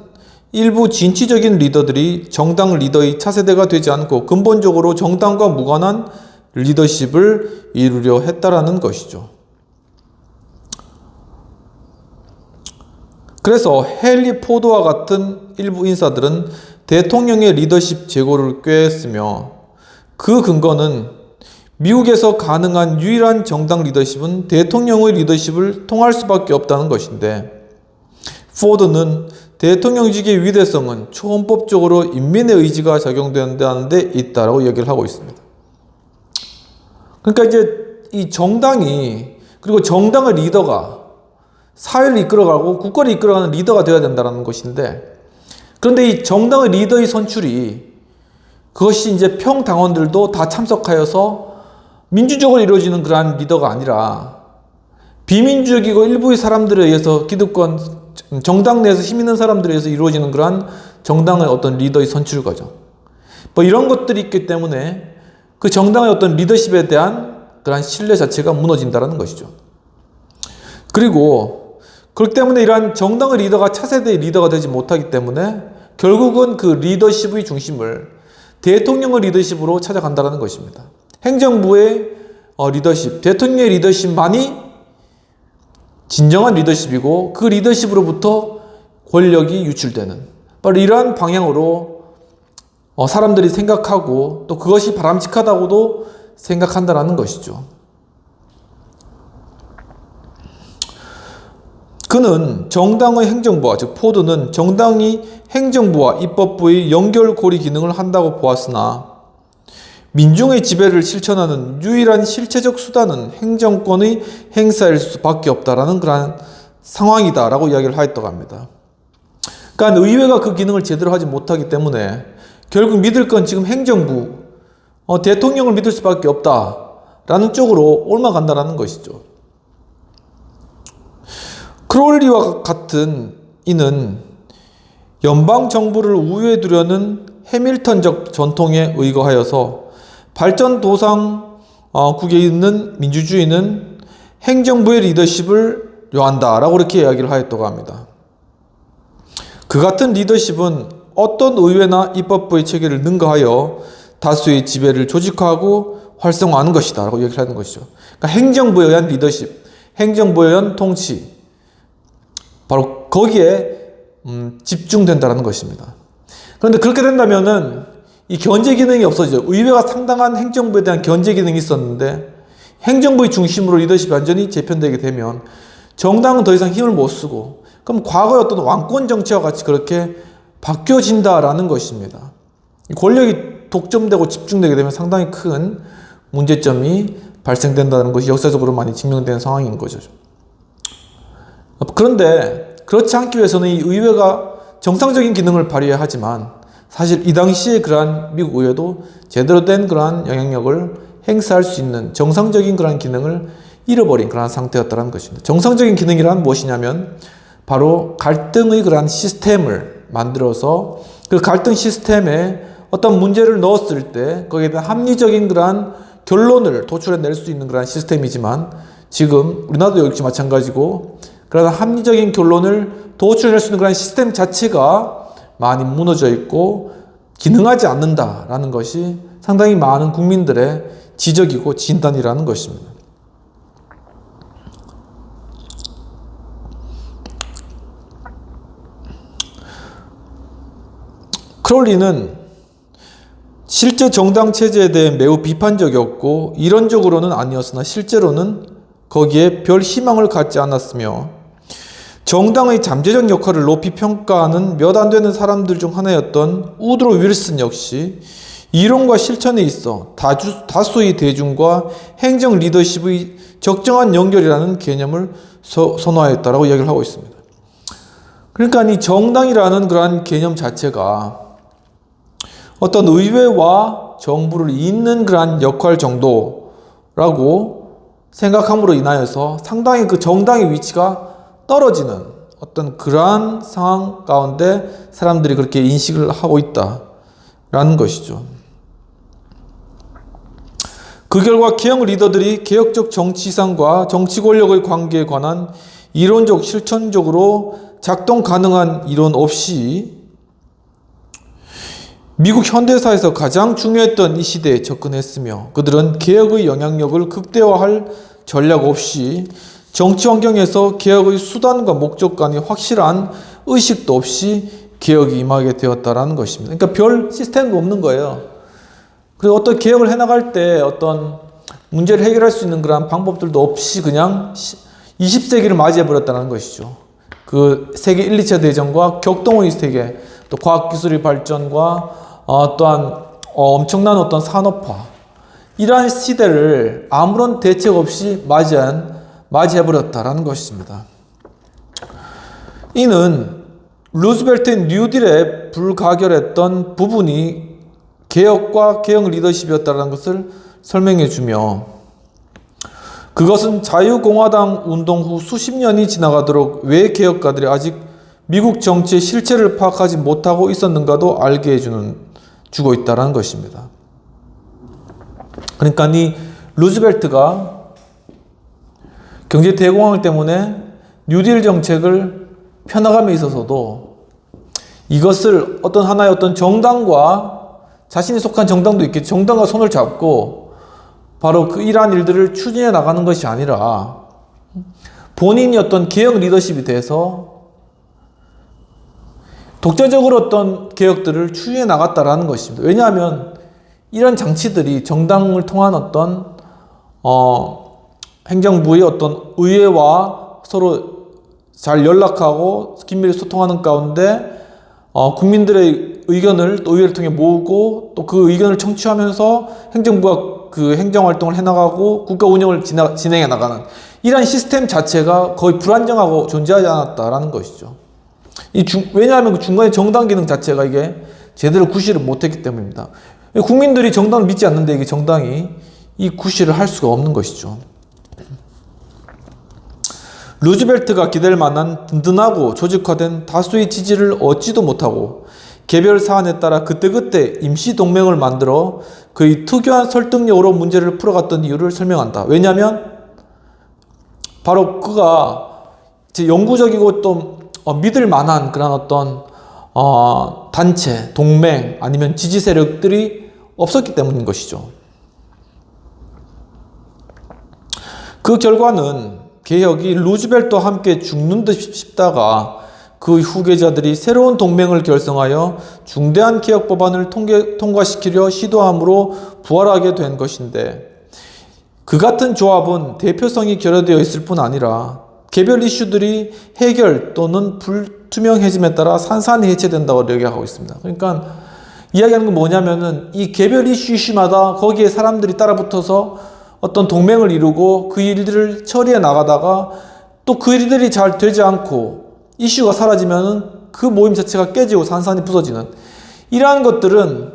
S1: 일부 진취적인 리더들이 정당 리더의 차세대가 되지 않고 근본적으로 정당과 무관한 리더십을 이루려 했다라는 것이죠. 그래서 헨리 포드와 같은 일부 인사들은 대통령의 리더십 제고를 꾀했으며 그 근거는 미국에서 가능한 유일한 정당 리더십은 대통령의 리더십을 통할 수밖에 없다는 것인데 포드는 대통령직의 위대성은 초헌법적으로 인민의 의지가 적용되는 데 있다라고 얘기를 하고 있습니다. 그러니까 이제 이 정당이 그리고 정당의 리더가 사회를 이끌어가고 국가를 이끌어가는 리더가 되어야 된다는 것인데 그런데 이 정당의 리더의 선출이 그것이 이제 평당원들도 다 참석하여서 민주적으로 이루어지는 그러한 리더가 아니라 비민주적이고 일부의 사람들에 의해서 기득권 정당 내에서 힘 있는 사람들에 의해서 이루어지는 그러한 정당의 어떤 리더의 선출 과정 이런 것들이 있기 때문에 그 정당의 어떤 리더십에 대한 그러한 신뢰 자체가 무너진다는 것이죠. 그리고 그렇기 때문에 이러한 정당의 리더가 차세대의 리더가 되지 못하기 때문에 결국은 그 리더십의 중심을 대통령의 리더십으로 찾아간다는 것입니다. 행정부의 리더십, 대통령의 리더십만이 진정한 리더십이고 그 리더십으로부터 권력이 유출되는 바로 이러한 방향으로 사람들이 생각하고 또 그것이 바람직하다고도 생각한다는 것이죠. 그는 정당의 행정부와 즉 포드는 정당이 행정부와 입법부의 연결고리 기능을 한다고 보았으나 민중의 지배를 실천하는 유일한 실체적 수단은 행정권의 행사일 수밖에 없다라는 그러한 상황이다라고 이야기를 하였다고 합니다. 그러니까 의회가 그 기능을 제대로 하지 못하기 때문에 결국 믿을 건 지금 행정부, 대통령을 믿을 수밖에 없다라는 쪽으로 옮아간다는 것이죠. 크롤리와 같은 이는 연방정부를 우위에 두려는 해밀턴적 전통에 의거하여서 발전도상국에 있는 민주주의는 행정부의 리더십을 요한다라고 이렇게 이야기를 하였다고 합니다. 그 같은 리더십은 어떤 의회나 입법부의 체계를 능가하여 다수의 지배를 조직화하고 활성화하는 것이다 라고 얘기를 하는 것이죠. 그러니까 행정부에 의한 리더십, 행정부에 의한 통치, 바로 거기에 집중된다는 것입니다. 그런데 그렇게 된다면은 이 견제 기능이 없어지죠. 의회가 상당한 행정부에 대한 견제 기능이 있었는데 행정부의 중심으로 리더십이 완전히 재편되게 되면 정당은 더 이상 힘을 못 쓰고 그럼 과거의 어떤 왕권 정치와 같이 그렇게 바뀌어진다라는 것입니다. 권력이 독점되고 집중되게 되면 상당히 큰 문제점이 발생된다는 것이 역사적으로 많이 증명된 상황인 거죠. 그런데 그렇지 않기 위해서는 이 의회가 정상적인 기능을 발휘해야 하지만 사실 이 당시에 그러한 미국 의회도 제대로 된 그러한 영향력을 행사할 수 있는 정상적인 그러한 기능을 잃어버린 그러한 상태였다는 것입니다. 정상적인 기능이란 무엇이냐면 바로 갈등의 그러한 시스템을 만들어서 그 갈등 시스템에 어떤 문제를 넣었을 때 거기에 대한 합리적인 그러한 결론을 도출해낼 수 있는 그러한 시스템이지만 지금 우리나라도 역시 마찬가지고 그러한 합리적인 결론을 도출해낼 수 있는 그런 시스템 자체가 많이 무너져 있고 기능하지 않는다라는 것이 상당히 많은 국민들의 지적이고 진단이라는 것입니다. 크롤리는 실제 정당 체제에 대해 매우 비판적이었고 이론적으로는 아니었으나 실제로는 거기에 별 희망을 갖지 않았으며 정당의 잠재적 역할을 높이 평가하는 몇 안 되는 사람들 중 하나였던 우드로 윌슨 역시 이론과 실천에 있어 다수의 대중과 행정 리더십의 적정한 연결이라는 개념을 선호하였다라고 이야기를 하고 있습니다. 그러니까 이 정당이라는 그러한 개념 자체가 어떤 의회와 정부를 잇는 그러한 역할 정도라고 생각함으로 인하여서 상당히 그 정당의 위치가 떨어지는 어떤 그러한 상황 가운데 사람들이 그렇게 인식을 하고 있다라는 것이죠. 그 결과 개혁 리더들이 개혁적 정치상과 정치 권력의 관계에 관한 이론적 실천적으로 작동 가능한 이론 없이 미국 현대사에서 가장 중요했던 이 시대에 접근했으며 그들은 개혁의 영향력을 극대화할 전략 없이 정치 환경에서 개혁의 수단과 목적 간의 확실한 의식도 없이 개혁이 임하게 되었다라는 것입니다. 그러니까 별 시스템도 없는 거예요. 그리고 어떤 개혁을 해나갈 때 어떤 문제를 해결할 수 있는 그런 방법들도 없이 그냥 20세기를 맞이해버렸다는 것이죠. 그 세계 1, 2차 대전과 격동의 세계, 또 과학기술의 발전과 또한 엄청난 어떤 산업화, 이러한 시대를 아무런 대책 없이 맞이해버렸다라는 것입니다. 이는 루즈벨트의 뉴딜에 불가결했던 부분이 개혁과 개혁 리더십이었다는 것을 설명해주며 그것은 자유공화당 운동 후 수십 년이 지나가도록 왜 개혁가들이 아직 미국 정치의 실체를 파악하지 못하고 있었는가도 알게 주고 있다는 것입니다. 그러니까 이 루즈벨트가 경제 대공황 때문에 뉴딜 정책을 펴나감에 있어서도 이것을 어떤 하나의 어떤 정당과 자신이 속한 정당도 있겠죠. 정당과 손을 잡고 바로 그 이러한 일들을 추진해 나가는 것이 아니라 본인이 어떤 개혁 리더십이 돼서 독자적으로 어떤 개혁들을 추진해 나갔다라는 것입니다. 왜냐하면 이런 장치들이 정당을 통한 어떤 행정부의 어떤 의회와 서로 잘 연락하고 긴밀히 소통하는 가운데 국민들의 의견을 또 의회를 통해 모으고 또 그 의견을 청취하면서 행정부가 그 행정활동을 해나가고 국가 운영을 진행해 나가는 이러한 시스템 자체가 거의 불안정하고 존재하지 않았다라는 것이죠. 왜냐하면 그 중간에 정당 기능 자체가 이게 제대로 구실을 못했기 때문입니다. 국민들이 정당을 믿지 않는데 이게 정당이 이 구실을 할 수가 없는 것이죠. 루즈벨트가 기댈 만한 든든하고 조직화된 다수의 지지를 얻지도 못하고 개별 사안에 따라 그때그때 임시 동맹을 만들어 그의 특유한 설득력으로 문제를 풀어갔던 이유를 설명한다. 왜냐하면 바로 그가 영구적이고 또 믿을 만한 그런 어떤 단체, 동맹 아니면 지지 세력들이 없었기 때문인 것이죠. 그 결과는 개혁이 루즈벨트와 함께 죽는 듯 싶다가 그 후계자들이 새로운 동맹을 결성하여 중대한 개혁 법안을 통과시키려 시도함으로 부활하게 된 것인데, 그 같은 조합은 대표성이 결여되어 있을 뿐 아니라 개별 이슈들이 해결 또는 불투명해짐에 따라 산산이 해체된다고 이야기하고 있습니다. 그러니까 이야기하는 건 뭐냐면은 이 개별 이슈마다 거기에 사람들이 따라붙어서 어떤 동맹을 이루고 그 일들을 처리해 나가다가 또 그 일들이 잘 되지 않고 이슈가 사라지면은 그 모임 자체가 깨지고 산산이 부서지는 이러한 것들은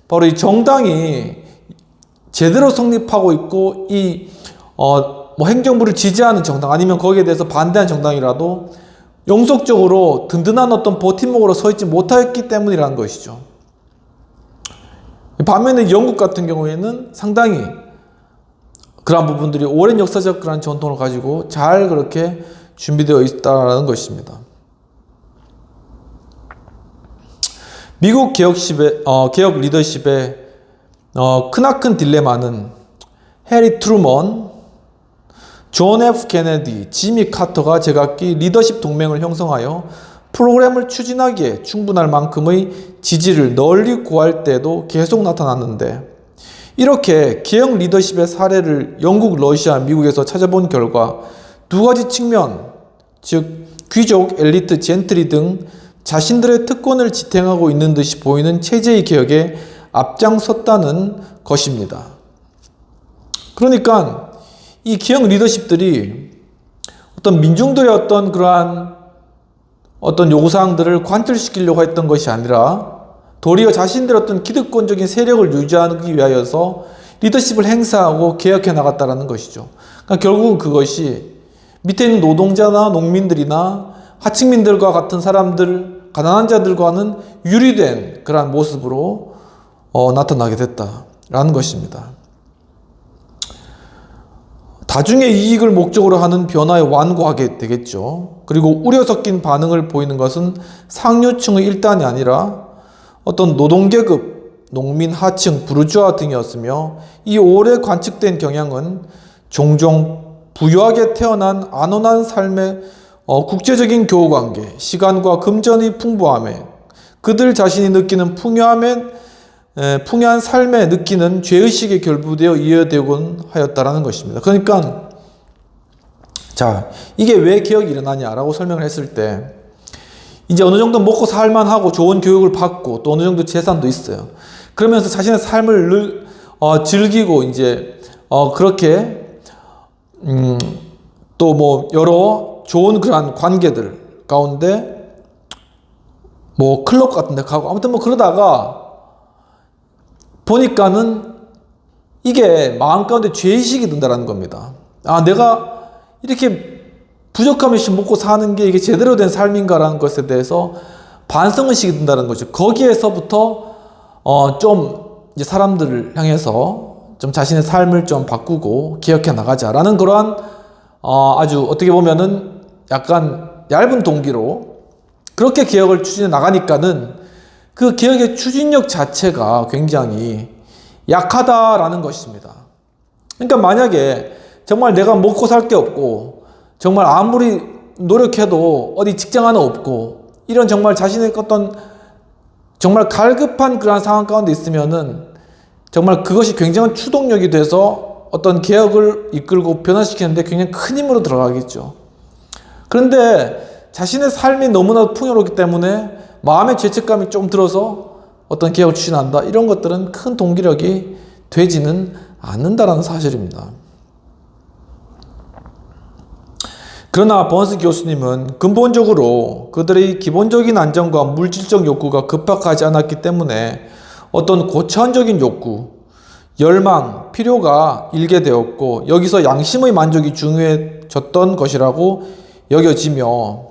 S1: 바로 이 정당이 제대로 성립하고 있고 뭐 행정부를 지지하는 정당 아니면 거기에 대해서 반대하는 정당이라도 영속적으로 든든한 어떤 버팀목으로 서 있지 못했기 때문이라는 것이죠. 반면에 영국 같은 경우에는 상당히 그러한 부분들이 오랜 역사적 그런 전통을 가지고 잘 그렇게 준비되어 있다는 것입니다. 미국 개혁 리더십의 크나큰 딜레마는 해리 트루먼, 존 F 케네디, 지미 카터가 제각기 리더십 동맹을 형성하여 프로그램을 추진하기에 충분할 만큼의 지지를 널리 구할 때도 계속 나타났는데, 이렇게 개혁 리더십의 사례를 영국, 러시아, 미국에서 찾아본 결과 두 가지 측면, 즉 귀족, 엘리트, 젠트리 등 자신들의 특권을 지탱하고 있는 듯이 보이는 체제의 개혁에 앞장섰다는 것입니다. 그러니까 이 개혁 리더십들이 어떤 민중들의 어떤 그러한 어떤 요구사항들을 관철시키려고 했던 것이 아니라 도리어 자신들의 어떤 기득권적인 세력을 유지하기 위하여서 리더십을 행사하고 개혁해 나갔다는 것이죠. 그러니까 결국은 그것이 밑에 있는 노동자나 농민들이나 하층민들과 같은 사람들, 가난한 자들과는 유리된 그러한 모습으로 나타나게 됐다라는 것입니다. 다중의 이익을 목적으로 하는 변화에 완고하게 되겠죠. 그리고 우려 섞인 반응을 보이는 것은 상류층의 일단이 아니라 어떤 노동계급, 농민, 하층, 부르주아 등이었으며, 이 오래 관측된 경향은 종종 부유하게 태어난 안온한 삶의 국제적인 교우관계, 시간과 금전의 풍부함에 그들 자신이 느끼는 풍요한 삶에 느끼는 죄의식에 결부되어 이어되곤 하였다라는 것입니다. 그러니까 자, 이게 왜 개혁이 일어나냐라고 설명을 했을 때, 이제 어느 정도 먹고 살만하고 좋은 교육을 받고 또 어느 정도 재산도 있어요. 그러면서 자신의 삶을 즐기고 이제 그렇게 또 뭐 여러 좋은 그러한 관계들 가운데 뭐 클럽 같은 데 가고 아무튼 뭐 그러다가 보니까는 이게 마음 가운데 죄의식이 든다라는 겁니다. 아, 내가 이렇게 부족함없이 먹고 사는 게 이게 제대로 된 삶인가라는 것에 대해서 반성의식이 든다는 거죠. 거기에서부터 좀 이제 사람들을 향해서 좀 자신의 삶을 좀 바꾸고 개혁해 나가자라는 그러한 아주 어떻게 보면은 약간 얇은 동기로 그렇게 개혁을 추진해 나가니까는 그 개혁의 추진력 자체가 굉장히 약하다라는 것입니다. 그러니까 만약에 정말 내가 먹고 살 게 없고 정말 아무리 노력해도 어디 직장 하나 없고 이런 정말 자신의 어떤 정말 갈급한 그러한 상황 가운데 있으면은 정말 그것이 굉장한 추동력이 돼서 어떤 개혁을 이끌고 변화시키는데 굉장히 큰 힘으로 들어가겠죠. 그런데 자신의 삶이 너무나 풍요롭기 때문에 마음의 죄책감이 좀 들어서 어떤 개혁을 추진한다. 이런 것들은 큰 동기력이 되지는 않는다라는 사실입니다. 그러나 버너스 교수님은 근본적으로 그들의 기본적인 안정과 물질적 욕구가 급박하지 않았기 때문에 어떤 고차원적인 욕구, 열망, 필요가 일게 되었고 여기서 양심의 만족이 중요해졌던 것이라고 여겨지며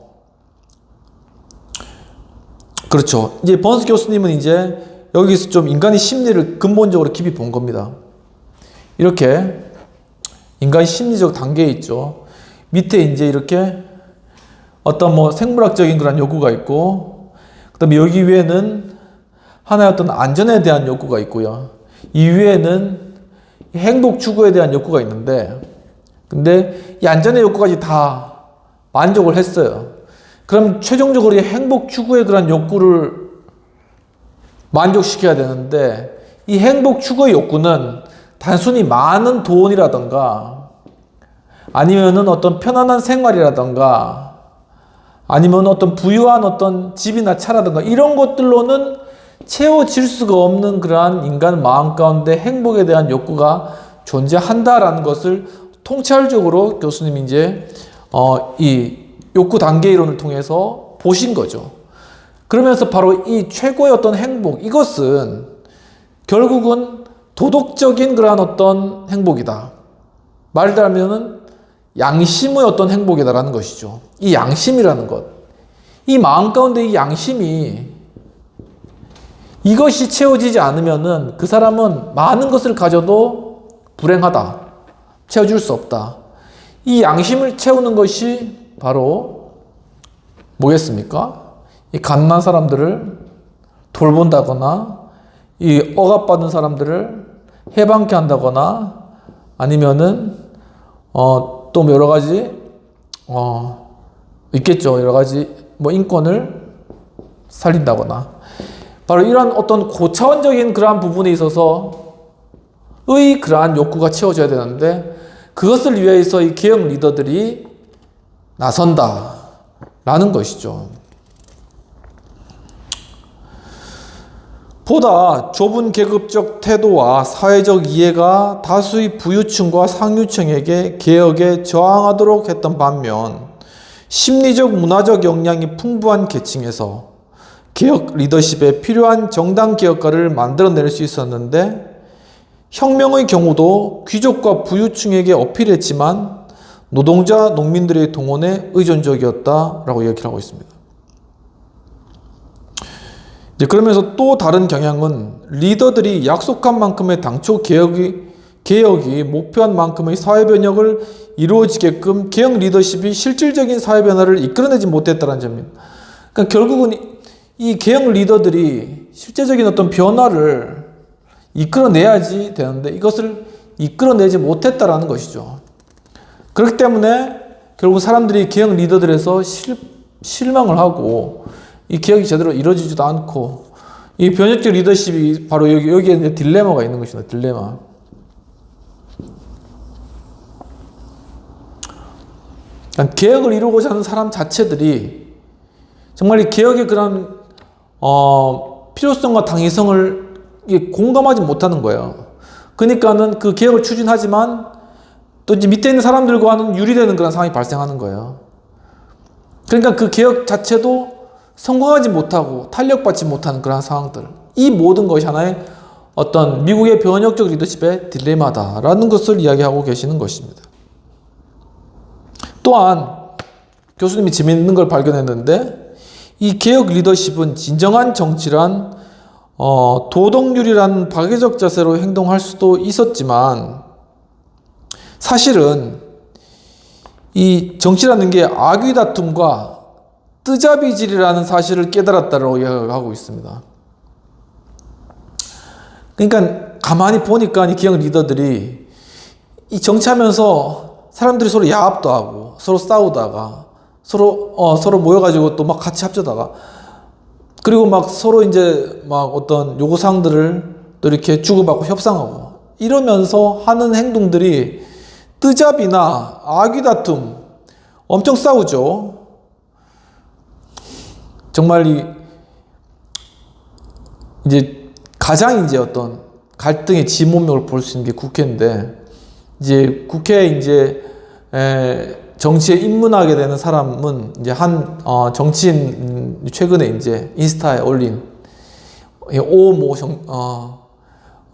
S1: 그렇죠. 이제 버너스 교수님은 이제 여기서 좀 인간의 심리를 근본적으로 깊이 본 겁니다. 이렇게 인간의 심리적 단계에 있죠. 밑에 이제 이렇게 어떤 뭐 생물학적인 그런 욕구가 있고, 그 다음에 여기 위에는 하나의 어떤 안전에 대한 욕구가 있고요. 이 위에는 행복 추구에 대한 욕구가 있는데, 근데 이 안전의 욕구까지 다 만족을 했어요. 그럼 최종적으로 이 행복 추구의 그런 욕구를 만족시켜야 되는데, 이 행복 추구의 욕구는 단순히 많은 돈이라던가 아니면은 어떤 편안한 생활이라던가 아니면 어떤 부유한 어떤 집이나 차라던가 이런 것들로는 채워질 수가 없는 그러한 인간 마음 가운데 행복에 대한 욕구가 존재한다라는 것을 통찰적으로 교수님이 이제 이 욕구 단계 이론을 통해서 보신 거죠. 그러면서 바로 이 최고의 어떤 행복, 이것은 결국은 도덕적인 그러한 어떤 행복이다. 말하자면은 양심의 어떤 행복이다라는 것이죠. 이 양심이라는 것. 이 마음 가운데 이 양심이 이것이 채워지지 않으면은 그 사람은 많은 것을 가져도 불행하다. 채워줄 수 없다. 이 양심을 채우는 것이 바로 뭐겠습니까? 이 갓난 사람들을 돌본다거나 이 억압받은 사람들을 해방케 한다거나 아니면은 또 여러 가지 있겠죠. 여러 가지 뭐 인권을 살린다거나 바로 이러한 어떤 고차원적인 그러한 부분에 있어서의 그러한 욕구가 채워져야 되는데 그것을 위해서 이 개혁 리더들이 나선다라는 것이죠. 보다 좁은 계급적 태도와 사회적 이해가 다수의 부유층과 상류층에게 개혁에 저항하도록 했던 반면 심리적 문화적 역량이 풍부한 계층에서 개혁 리더십에 필요한 정당 개혁가를 만들어낼 수 있었는데 혁명의 경우도 귀족과 부유층에게 어필했지만 노동자, 농민들의 동원에 의존적이었다라고 얘기를 하고 있습니다. 그러면서 또 다른 경향은 리더들이 약속한 만큼의 당초 개혁이 목표한 만큼의 사회 변혁을 이루어지게끔 개혁 리더십이 실질적인 사회 변화를 이끌어내지 못했다는 점입니다. 그러니까 결국은 이 개혁 리더들이 실제적인 어떤 변화를 이끌어내야지 되는데 이것을 이끌어내지 못했다라는 것이죠. 그렇기 때문에 결국 사람들이 개혁 리더들에서 실망을 하고 이 개혁이 제대로 이루어지지도 않고 이 변혁적 리더십이 바로 여기에 이제 딜레마가 있는 것입니다. 딜레마. 그러니까 개혁을 이루고자 하는 사람 자체들이 정말 이 개혁의 그런 필요성과 당위성을 공감하지 못하는 거예요. 그러니까는 그 개혁을 추진하지만 또 이제 밑에 있는 사람들과는 유리되는 그런 상황이 발생하는 거예요. 그러니까 그 개혁 자체도 성공하지 못하고 탄력받지 못하는 그런 상황들. 이 모든 것이 하나의 어떤 미국의 변혁적 리더십의 딜레마다라는 것을 이야기하고 계시는 것입니다. 또한 교수님이 재미있는 걸 발견했는데 이 개혁 리더십은 진정한 정치란 도덕률이라는 파괴적 자세로 행동할 수도 있었지만 사실은 이 정치라는 게 악의 다툼과 뜨잡이질이라는 사실을 깨달았다고 이야기하고 있습니다. 그러니까 가만히 보니까 이 기업 리더들이 이 정치하면서 사람들이 서로 야합도 하고 서로 싸우다가 서로 모여가지고 또 막 같이 합쳐다가 그리고 막 서로 이제 막 어떤 요구사항들을 또 이렇게 주고받고 협상하고 이러면서 하는 행동들이 뜨잡이나 아귀다툼 엄청 싸우죠. 정말 이제 가장 이제 어떤 갈등의 지모명을 볼 수 있는 게 국회인데 이제 국회에 이제 정치에 입문하게 되는 사람은 이제 한 정치인 최근에 이제 인스타에 올린 오모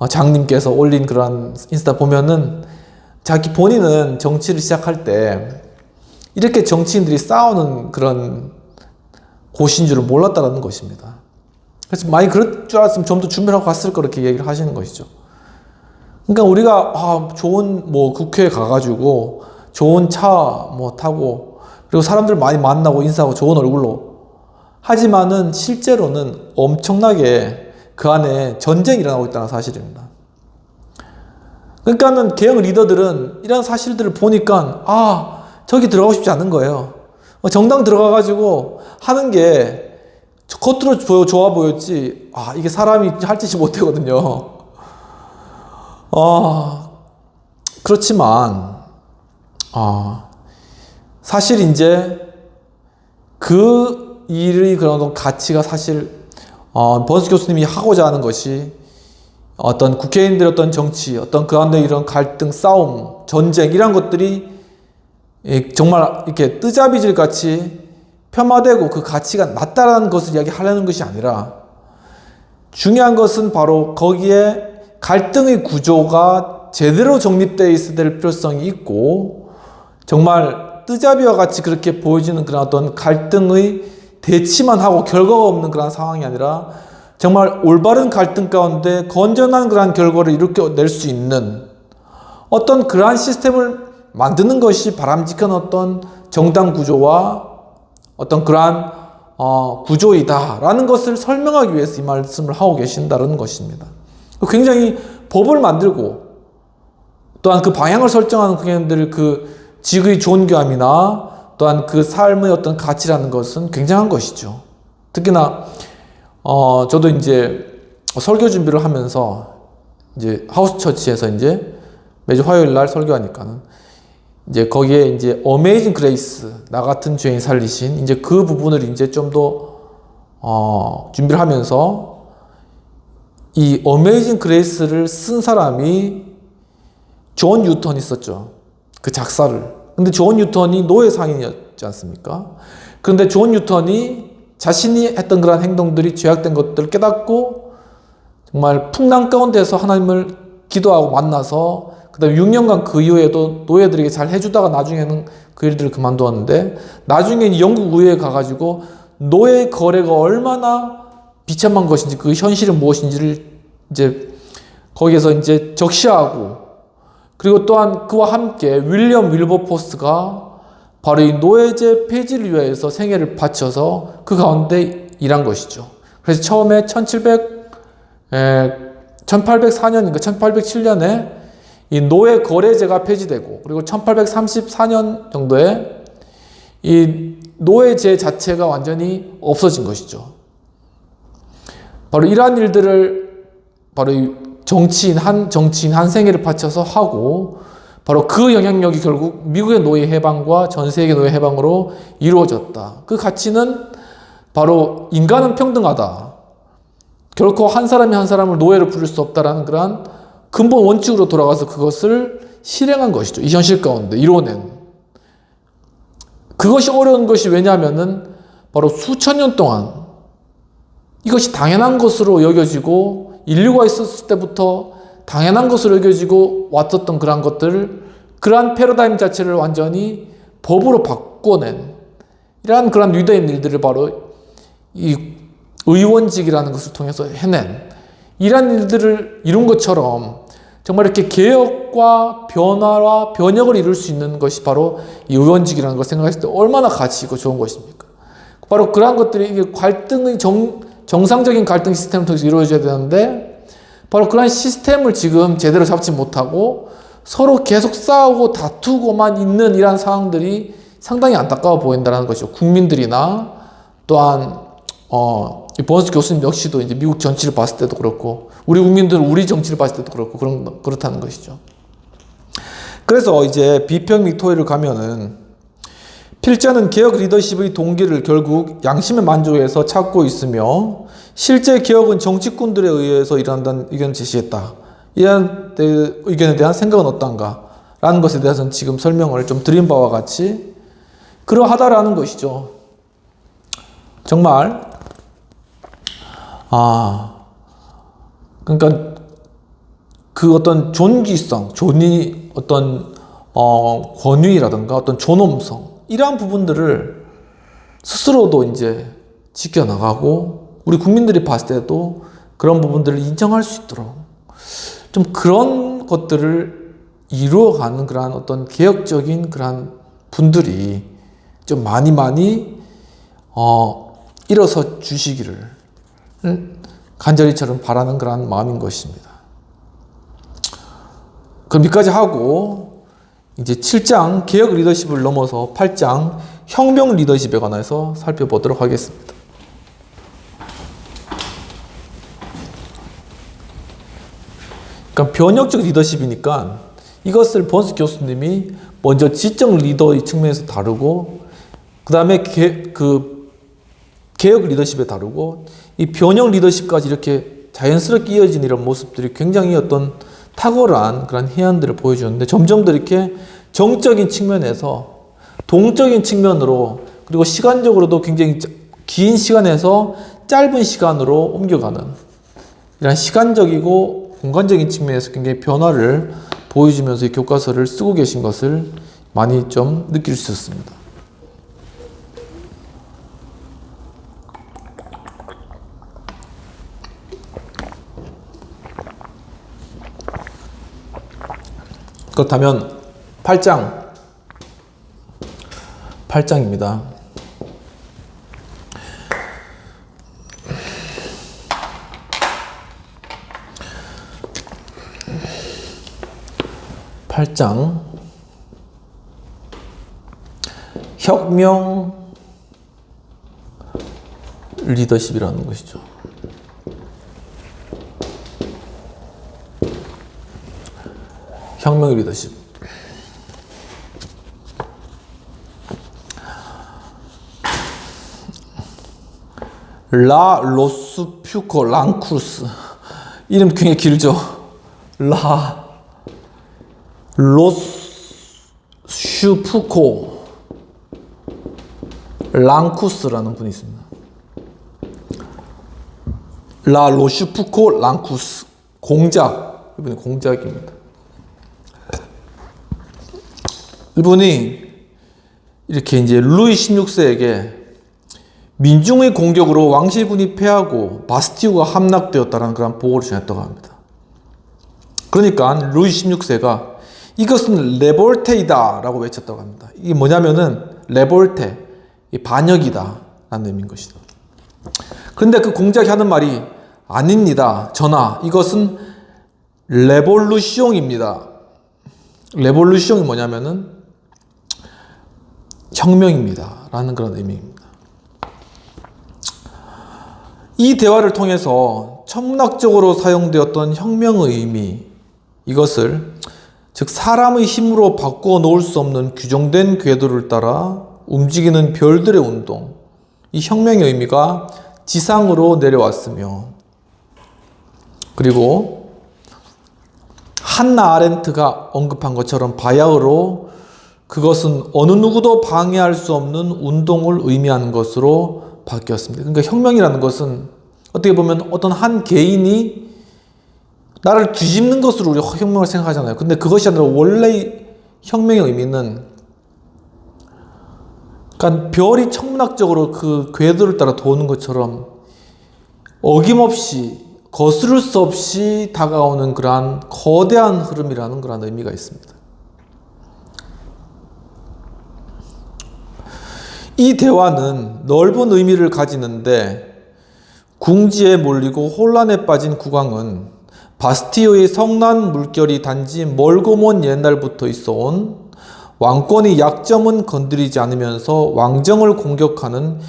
S1: 장님께서 올린 그런 인스타 보면은 자기 본인은 정치를 시작할 때 이렇게 정치인들이 싸우는 그런 곳인 줄을 몰랐다라는 것입니다. 그래서 많이 그럴 줄 알았으면 좀 더 준비를 하고 갔을 거 이렇게 얘기를 하시는 것이죠. 그러니까 우리가 좋은 뭐 국회에 가가지고 좋은 차 뭐 타고 그리고 사람들 많이 만나고 인사하고 좋은 얼굴로 하지만은 실제로는 엄청나게 그 안에 전쟁이 일어나고 있다는 사실입니다. 그러니까는 개혁 리더들은 이런 사실들을 보니까 저기 들어가고 싶지 않은 거예요. 정당 들어가가지고 하는 게 겉으로 좋아 보였지 이게 사람이 할 짓이 못 되거든요. 그렇지만 사실 이제 그 일의 그런 가치가 사실 번스 교수님이 하고자 하는 것이 어떤 국회의원들의 어떤 정치, 어떤 그 안에 이런 갈등, 싸움, 전쟁 이런 것들이 정말 이렇게 뜨잡이질 같이 폄하되고 그 가치가 낮다라는 것을 이야기하려는 것이 아니라 중요한 것은 바로 거기에 갈등의 구조가 제대로 정립되어 있어야 될 필요성이 있고 정말 뜨잡이와 같이 그렇게 보여지는 그런 어떤 갈등의 대치만 하고 결과가 없는 그런 상황이 아니라 정말 올바른 갈등 가운데 건전한 그러한 결과를 이루어낼 수 있는 어떤 그러한 시스템을 만드는 것이 바람직한 어떤 정당 구조와 어떤 그러한 구조이다라는 것을 설명하기 위해서 이 말씀을 하고 계신다는 것입니다. 굉장히 법을 만들고 또한 그 방향을 설정하는 국회의원들 그 직의 존귀함이나 또한 그 삶의 어떤 가치라는 것은 굉장한 것이죠. 특히나 저도 이제 설교 준비를 하면서 이제 하우스 처치에서 이제 매주 화요일 날 설교하니까는 이제 거기에 이제 어메이징 그레이스 나 같은 죄인 살리신 이제 그 부분을 이제 좀 더 준비를 하면서 이 어메이징 그레이스를 쓴 사람이 존 뉴턴이 썼죠. 그 작사를. 근데 존 뉴턴이 노예 상인이었지 않습니까? 그런데 존 뉴턴이 자신이 했던 그런 행동들이 죄악된 것들을 깨닫고 정말 풍랑 가운데서 하나님을 기도하고 만나서 그 다음에 6년간 그 이후에도 노예들에게 잘 해주다가 나중에는 그 일들을 그만두었는데 나중에 영국 의회에 가가지고 노예 거래가 얼마나 비참한 것인지 그 현실은 무엇인지를 이제 거기에서 이제 적시하고 그리고 또한 그와 함께 윌리엄 윌버포스가 바로 이 노예제 폐지를 위해서 생애를 바쳐서 그 가운데 일한 것이죠. 그래서 처음에 1804년인가 1807년에 이 노예 거래제가 폐지되고 그리고 1834년 정도에 이 노예제 자체가 완전히 없어진 것이죠. 바로 이러한 일들을 바로 이 정치인 한 생애를 바쳐서 하고 바로 그 영향력이 결국 미국의 노예 해방과 전 세계 노예 해방으로 이루어졌다. 그 가치는 바로 인간은 평등하다. 결코 한 사람이 한 사람을 노예로 부를 수 없다라는 그러한 근본 원칙으로 돌아가서 그것을 실행한 것이죠. 이 현실 가운데 이뤄낸. 그것이 어려운 것이 왜냐하면은 바로 수천 년 동안 이것이 당연한 것으로 여겨지고 인류가 있었을 때부터 당연한 것으로 여겨지고 왔었던 그러한 것들을 그러한 패러다임 자체를 완전히 법으로 바꿔낸 이러한 그러한 위대한 일들을 바로 이 의원직이라는 것을 통해서 해낸 이러한 일들을 이룬 것처럼 정말 이렇게 개혁과 변화와 변혁을 이룰 수 있는 것이 바로 이 의원직이라는 걸 생각했을 때 얼마나 가치 있고 좋은 것입니까? 바로 그러한 것들이 이게 갈등의 정상적인 갈등 시스템을 통해서 이루어져야 되는데 바로 그런 시스템을 지금 제대로 잡지 못하고 서로 계속 싸우고 다투고만 있는 이러한 상황들이 상당히 안타까워 보인다는 것이죠. 국민들이나 또한 이 버언스 교수님 역시도 이제 미국 정치를 봤을 때도 그렇고 우리 국민들은 우리 정치를 봤을 때도 그렇고 그렇다는 것이죠. 그래서 이제 비평 빅토리를 가면은 필자는 개혁 리더십의 동기를 결국 양심의 만족에서 찾고 있으며 실제 개혁은 정치꾼들에 의해서 일어난다는 의견을 제시했다. 이런 의견에 대한 생각은 어떤가? 라는 것에 대해서는 지금 설명을 좀 드린 바와 같이 그러하다라는 것이죠. 정말 그러니까 그 어떤 존귀성, 권위라든가 어떤 존엄성 이러한 부분들을 스스로도 이제 지켜나가고 우리 국민들이 봤을 때도 그런 부분들을 인정할 수 있도록 좀 그런 것들을 이루어가는 그러한 어떤 개혁적인 그러한 분들이 좀 많이 일어서 주시기를 간절히 저는 바라는 그러한 마음인 것입니다. 그럼 여기까지 하고 이제 7장 개혁 리더십을 넘어서 8장 혁명 리더십에 관해서 살펴보도록 하겠습니다. 그러니까 변혁적 리더십이니까 이것을 버언스 교수님이 먼저 지적 리더의 측면에서 다루고 그 다음에 개혁 리더십에 다루고 이 변혁 리더십까지 이렇게 자연스럽게 이어진 이런 모습들이 굉장히 어떤 탁월한 그런 해안들을 보여주는데 점점 더 이렇게 정적인 측면에서 동적인 측면으로 그리고 시간적으로도 굉장히 긴 시간에서 짧은 시간으로 옮겨가는 이런 시간적이고 공간적인 측면에서 굉장히 변화를 보여주면서 이 교과서를 쓰고 계신 것을 많이 좀 느낄 수 있었습니다. 그렇다면 8장입니다. 혁명 리더십이라는 것이죠. 혁명 리더십. 라 로스퓨코 랑쿠스 이름 굉장히 길죠. 라 로스퓨코 랑쿠스라는 분이 있습니다. 라 로슈푸코 랑쿠스 공작 이분이 공작입니다. 이분이 이렇게 이제 루이 16세에게 민중의 공격으로 왕실군이 패하고 바스티우가 함락되었다는 그런 보고를 전했다고 합니다. 그러니까 루이 16세가 이것은 레볼테이다 라고 외쳤다고 합니다. 이게 뭐냐면은 레볼테, 반역이다 라는 의미인 것이다. 그런데 그 공작이 하는 말이 아닙니다. 전하, 이것은 레볼루숑입니다. 레볼루숑이 뭐냐면은 혁명입니다 라는 그런 의미입니다. 이 대화를 통해서 천문학적으로 사용되었던 혁명의 의미, 이것을 즉 사람의 힘으로 바꾸어 놓을 수 없는 규정된 궤도를 따라 움직이는 별들의 운동, 이 혁명의 의미가 지상으로 내려왔으며, 그리고 한나 아렌트가 언급한 것처럼 바야흐로 그것은 어느 누구도 방해할 수 없는 운동을 의미하는 것으로 바뀌었습니다. 그러니까 혁명이라는 것은 어떻게 보면 어떤 한 개인이 나를 뒤집는 것으로 우리가 혁명을 생각하잖아요. 근데 그것이 아니라 원래 혁명의 의미는 그러니까 별이 천문학적으로 그 궤도를 따라 도는 것처럼 어김없이 거스를 수 없이 다가오는 그러한 거대한 흐름이라는 그런 의미가 있습니다. 이 대화는 넓은 의미를 가지는데 궁지에 몰리고 혼란에 빠진 국왕은 바스티유의 성난 물결이 단지 멀고 먼 옛날부터 있어온 왕권의 약점은 건드리지 않으면서 왕정을 공격하는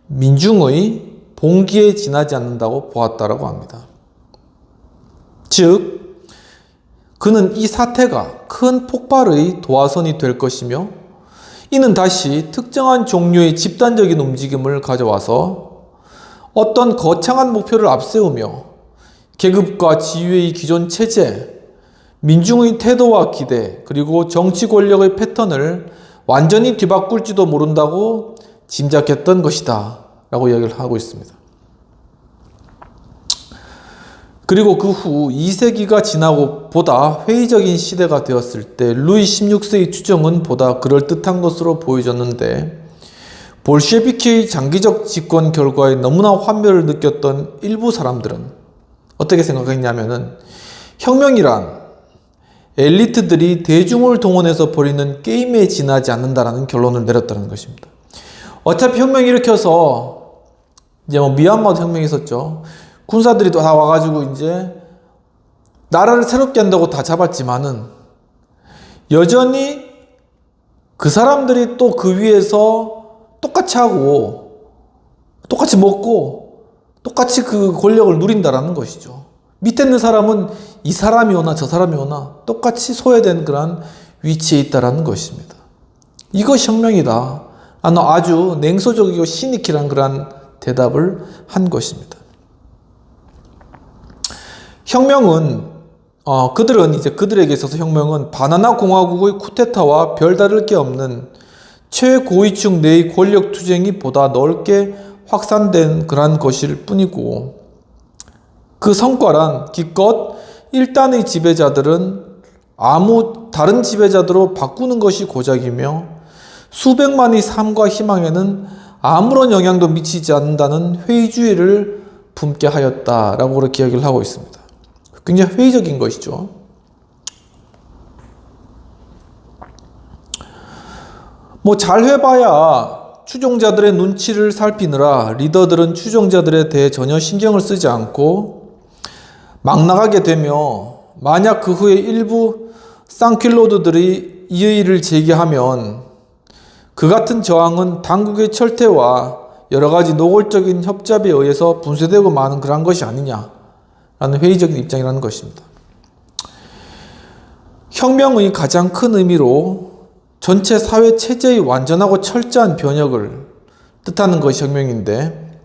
S1: 민중의 봉기에 지나지 않는다고 보았다라고 합니다. 즉, 그는 이 사태가 큰 폭발의 도화선이 될 것이며 이는 다시 특정한 종류의 집단적인 움직임을 가져와서 어떤 거창한 목표를 앞세우며 계급과 지위의 기존 체제, 민중의 태도와 기대, 그리고 정치 권력의 패턴을 완전히 뒤바꿀지도 모른다고 짐작했던 것이다 라고 이야기를 하고 있습니다. 그리고 그 후 2세기가 지나고 보다 회의적인 시대가 되었을 때 루이 16세의 추정은 보다 그럴듯한 것으로 보여졌는데 볼셰비키의 장기적 집권 결과에 너무나 환멸을 느꼈던 일부 사람들은 어떻게 생각했냐면은 혁명이란 엘리트들이 대중을 동원해서 벌이는 게임에 지나지 않는다라는 결론을 내렸다는 것입니다. 어차피 혁명 일으켜서 이제 미얀마도 혁명이 있었죠. 군사들이 다 와가지고 이제 나라를 새롭게 한다고 다 잡았지만은 여전히 그 사람들이 또 그 위에서 똑같이 하고 똑같이 먹고 똑같이 그 권력을 누린다라는 것이죠. 밑에 있는 사람은 이 사람이 오나 저 사람이 오나 똑같이 소외된 그런 위치에 있다라는 것입니다. 이것이 혁명이다. 아주 냉소적이고 시니키한 그런 대답을 한 것입니다. 혁명은 그들에게 있어서 혁명은 바나나 공화국의 쿠데타와 별다를 게 없는 최고위층 내의 권력 투쟁이 보다 넓게 확산된 그러한 것일 뿐이고 그 성과란 기껏 일단의 지배자들은 아무 다른 지배자들로 바꾸는 것이 고작이며 수백만의 삶과 희망에는 아무런 영향도 미치지 않는다는 회의주의를 품게 하였다라고 그렇게 이야기를 하고 있습니다. 굉장히 회의적인 것이죠. 잘 해봐야 추종자들의 눈치를 살피느라 리더들은 추종자들에 대해 전혀 신경을 쓰지 않고 막 나가게 되며 만약 그 후에 일부 쌍킬로드들이 이의를 제기하면 그 같은 저항은 당국의 철퇴와 여러 가지 노골적인 협잡에 의해서 분쇄되고 마는 그런 것이 아니냐라는 회의적인 입장이라는 것입니다. 혁명의 가장 큰 의미로 전체 사회 체제의 완전하고 철저한 변혁을 뜻하는 것이 혁명인데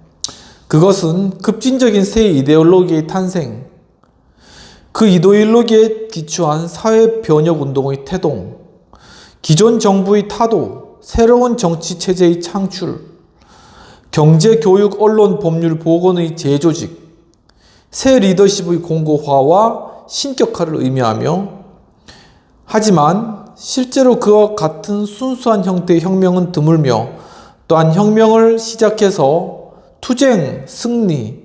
S1: 그것은 급진적인 새 이데올로기의 탄생, 그 이데올로기에 기초한 사회 변혁 운동의 태동, 기존 정부의 타도, 새로운 정치 체제의 창출, 경제, 교육, 언론, 법률, 보건의 재조직, 새 리더십의 공고화와 신격화를 의미하며 하지만 실제로 그와 같은 순수한 형태의 혁명은 드물며 또한 혁명을 시작해서 투쟁, 승리,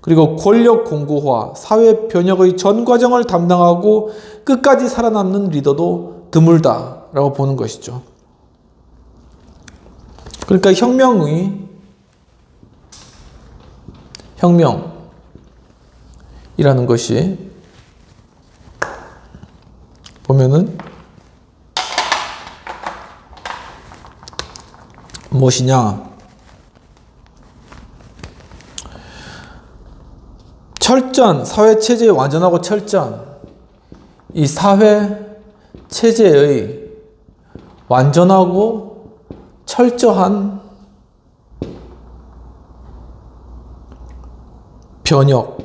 S1: 그리고 권력 공고화, 사회 변혁의 전 과정을 담당하고 끝까지 살아남는 리더도 드물다라고 보는 것이죠. 그러니까 혁명이라는 것이 보면은 무엇이냐? 철저한 사회체제의 완전하고 철저한 이 사회체제의 완전하고 철저한 변혁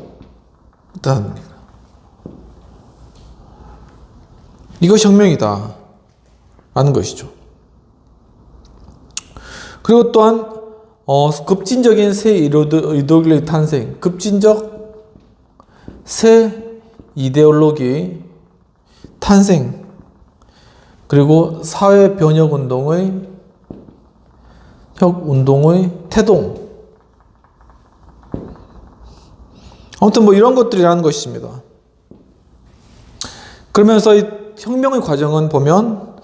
S1: 이것이 혁명이다 라는 것이죠. 그리고 또한 급진적인 새 이데올로기의 탄생, 급진적 새 이데올로기의 탄생, 그리고 사회 변혁 운동의 태동, 아무튼 이런 것들이라는 것입니다. 그러면서 이 혁명의 과정은 보면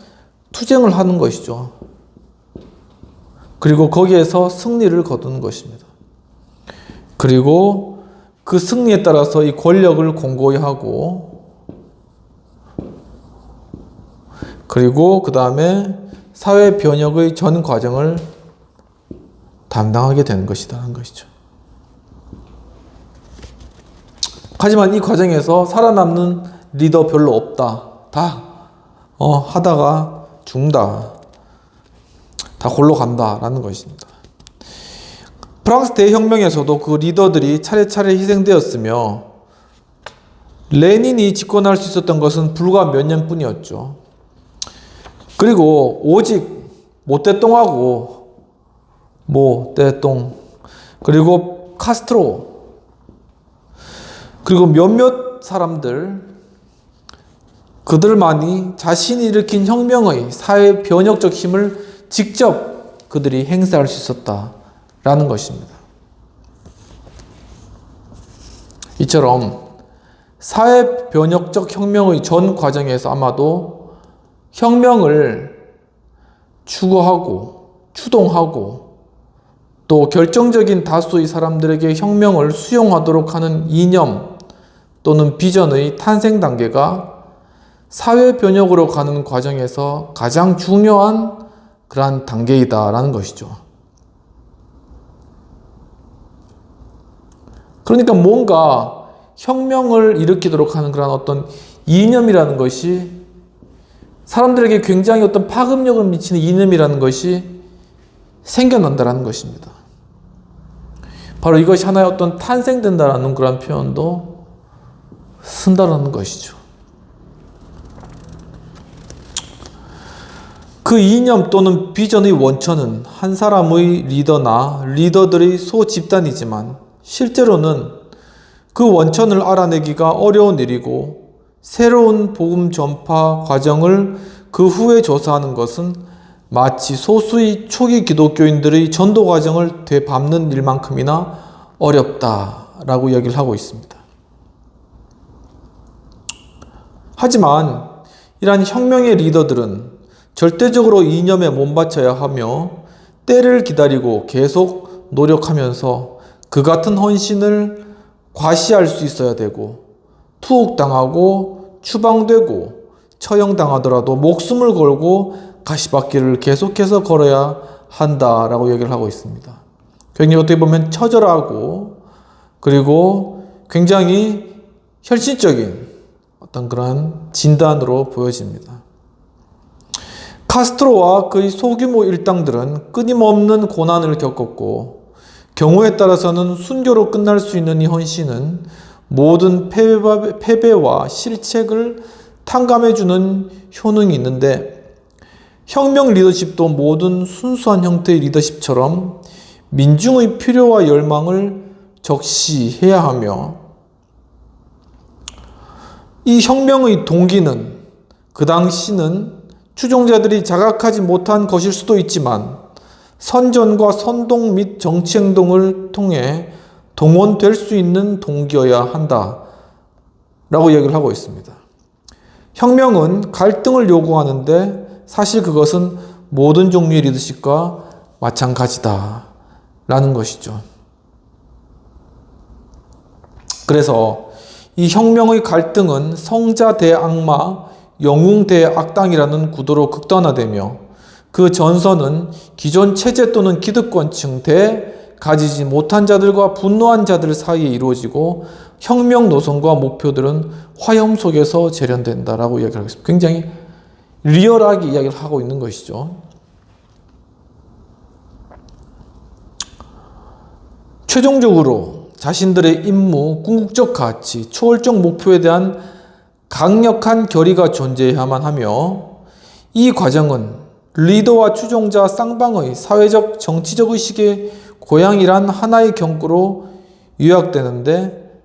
S1: 투쟁을 하는 것이죠. 그리고 거기에서 승리를 거두는 것입니다. 그리고 그 승리에 따라서 이 권력을 공고히 하고 그리고 그 다음에 사회 변혁의 전 과정을 담당하게 되는 것이다 하는 것이죠. 하지만 이 과정에서 살아남는 리더 별로 없다. 다 하다가 죽는다. 다 골로 간다라는 것입니다. 프랑스 대혁명에서도 그 리더들이 차례차례 희생되었으며 레닌이 집권할 수 있었던 것은 불과 몇 년뿐이었죠. 그리고 오직 모떼똥하고 모떼똥 그리고 카스트로 그리고 몇몇 사람들 그들만이 자신이 일으킨 혁명의 사회 변혁적 힘을 직접 그들이 행사할 수 있었다라는 것입니다. 이처럼 사회 변혁적 혁명의 전 과정에서 아마도 혁명을 추구하고 추동하고 또 결정적인 다수의 사람들에게 혁명을 수용하도록 하는 이념 또는 비전의 탄생 단계가 사회 변혁으로 가는 과정에서 가장 중요한 그러한 단계이다라는 것이죠. 그러니까 뭔가 혁명을 일으키도록 하는 그런 어떤 이념이라는 것이 사람들에게 굉장히 어떤 파급력을 미치는 이념이라는 것이 생겨난다라는 것입니다. 바로 이것이 하나의 어떤 탄생된다라는 그런 표현도 쓴다라는 것이죠. 그 이념 또는 비전의 원천은 한 사람의 리더나 리더들의 소집단이지만 실제로는 그 원천을 알아내기가 어려운 일이고 새로운 복음 전파 과정을 그 후에 조사하는 것은 마치 소수의 초기 기독교인들의 전도 과정을 되밟는 일만큼이나 어렵다라고 이야기를 하고 있습니다. 하지만 이러한 혁명의 리더들은 절대적으로 이념에 몸바쳐야 하며 때를 기다리고 계속 노력하면서 그 같은 헌신을 과시할 수 있어야 되고 투옥당하고 추방되고 처형당하더라도 목숨을 걸고 가시밭길을 계속해서 걸어야 한다라고 얘기를 하고 있습니다. 굉장히 어떻게 보면 처절하고 그리고 굉장히 혈신적인 어떤 그런 진단으로 보여집니다. 카스트로와 그의 소규모 일당들은 끊임없는 고난을 겪었고 경우에 따라서는 순교로 끝날 수 있는 이 헌신은 모든 패배와 실책을 탕감해주는 효능이 있는데 혁명 리더십도 모든 순수한 형태의 리더십처럼 민중의 필요와 열망을 적시해야 하며 이 혁명의 동기는 그 당시는 추종자들이 자각하지 못한 것일 수도 있지만 선전과 선동 및 정치행동을 통해 동원될 수 있는 동기여야 한다 라고 이야기를 하고 있습니다. 혁명은 갈등을 요구하는데 사실 그것은 모든 종류의 리더십과 마찬가지다 라는 것이죠. 그래서 이 혁명의 갈등은 성자 대 악마, 영웅 대 악당이라는 구도로 극단화되며 그 전선은 기존 체제 또는 기득권층 대 가지지 못한 자들과 분노한 자들 사이에 이루어지고 혁명 노선과 목표들은 화염 속에서 재련된다라고 이야기를 하고 있습니다. 굉장히 리얼하게 이야기를 하고 있는 것이죠. 최종적으로 자신들의 임무, 궁극적 가치, 초월적 목표에 대한 강력한 결의가 존재해야만 하며 이 과정은 리더와 추종자 쌍방의 사회적 정치적 의식의 고양이란 하나의 경구로 요약되는데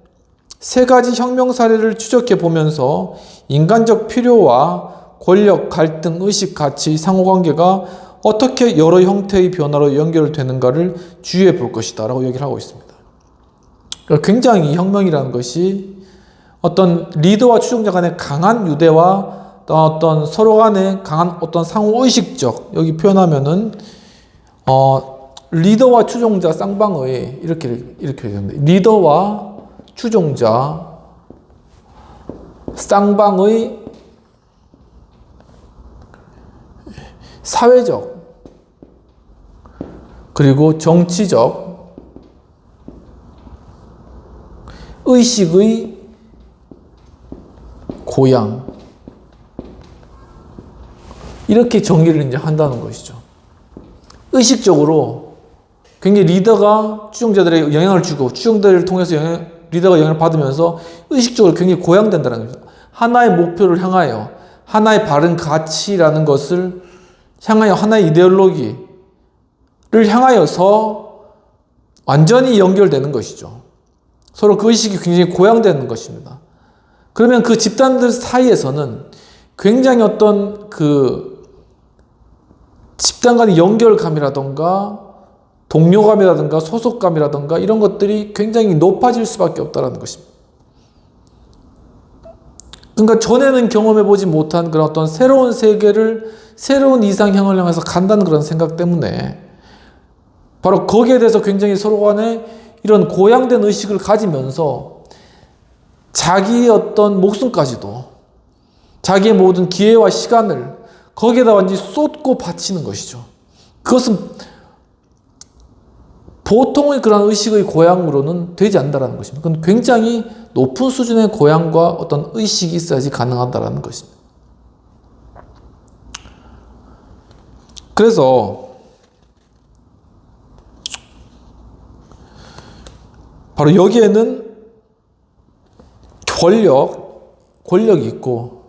S1: 세 가지 혁명 사례를 추적해 보면서 인간적 필요와 권력, 갈등, 의식, 가치, 상호관계가 어떻게 여러 형태의 변화로 연결되는가를 주의해 볼 것이다 라고 얘기를 하고 있습니다. 그러니까 굉장히 혁명이라는 것이 어떤 리더와 추종자 간의 강한 유대와 어떤 서로 간의 강한 어떤 상호의식적, 여기 표현하면은 리더와 추종자 쌍방의 이렇게 됩니다. 리더와 추종자 쌍방의 사회적, 그리고 정치적 의식의 고양, 이렇게 정리를 이제 한다는 것이죠. 의식적으로 굉장히 리더가 추종자들에게 영향을 주고 추종자들을 통해서 리더가 영향을 받으면서 의식적으로 굉장히 고양된다는 거죠. 하나의 목표를 향하여 하나의 바른 가치라는 것을 향하여 하나의 이데올로기를 향하여서 완전히 연결되는 것이죠. 서로 그 의식이 굉장히 고양되는 것입니다. 그러면 그 집단들 사이에서는 굉장히 어떤 그 집단 간의 연결감이라던가 동료감이라든가 소속감이라든가 이런 것들이 굉장히 높아질 수밖에 없다는 것입니다. 그러니까 전에는 경험해보지 못한 그런 어떤 새로운 세계를 새로운 이상향을 향해서 간다는 그런 생각 때문에 바로 거기에 대해서 굉장히 서로 간에 이런 고양된 의식을 가지면서 자기의 어떤 목숨까지도 자기의 모든 기회와 시간을 거기에다 완전히 쏟고 바치는 것이죠. 그것은 보통의 그런 의식의 고양으로는 되지 않는다는 것입니다. 그건 굉장히 높은 수준의 고양과 어떤 의식이 있어야지 가능하다는 것입니다. 그래서 바로 여기에는 권력이 있고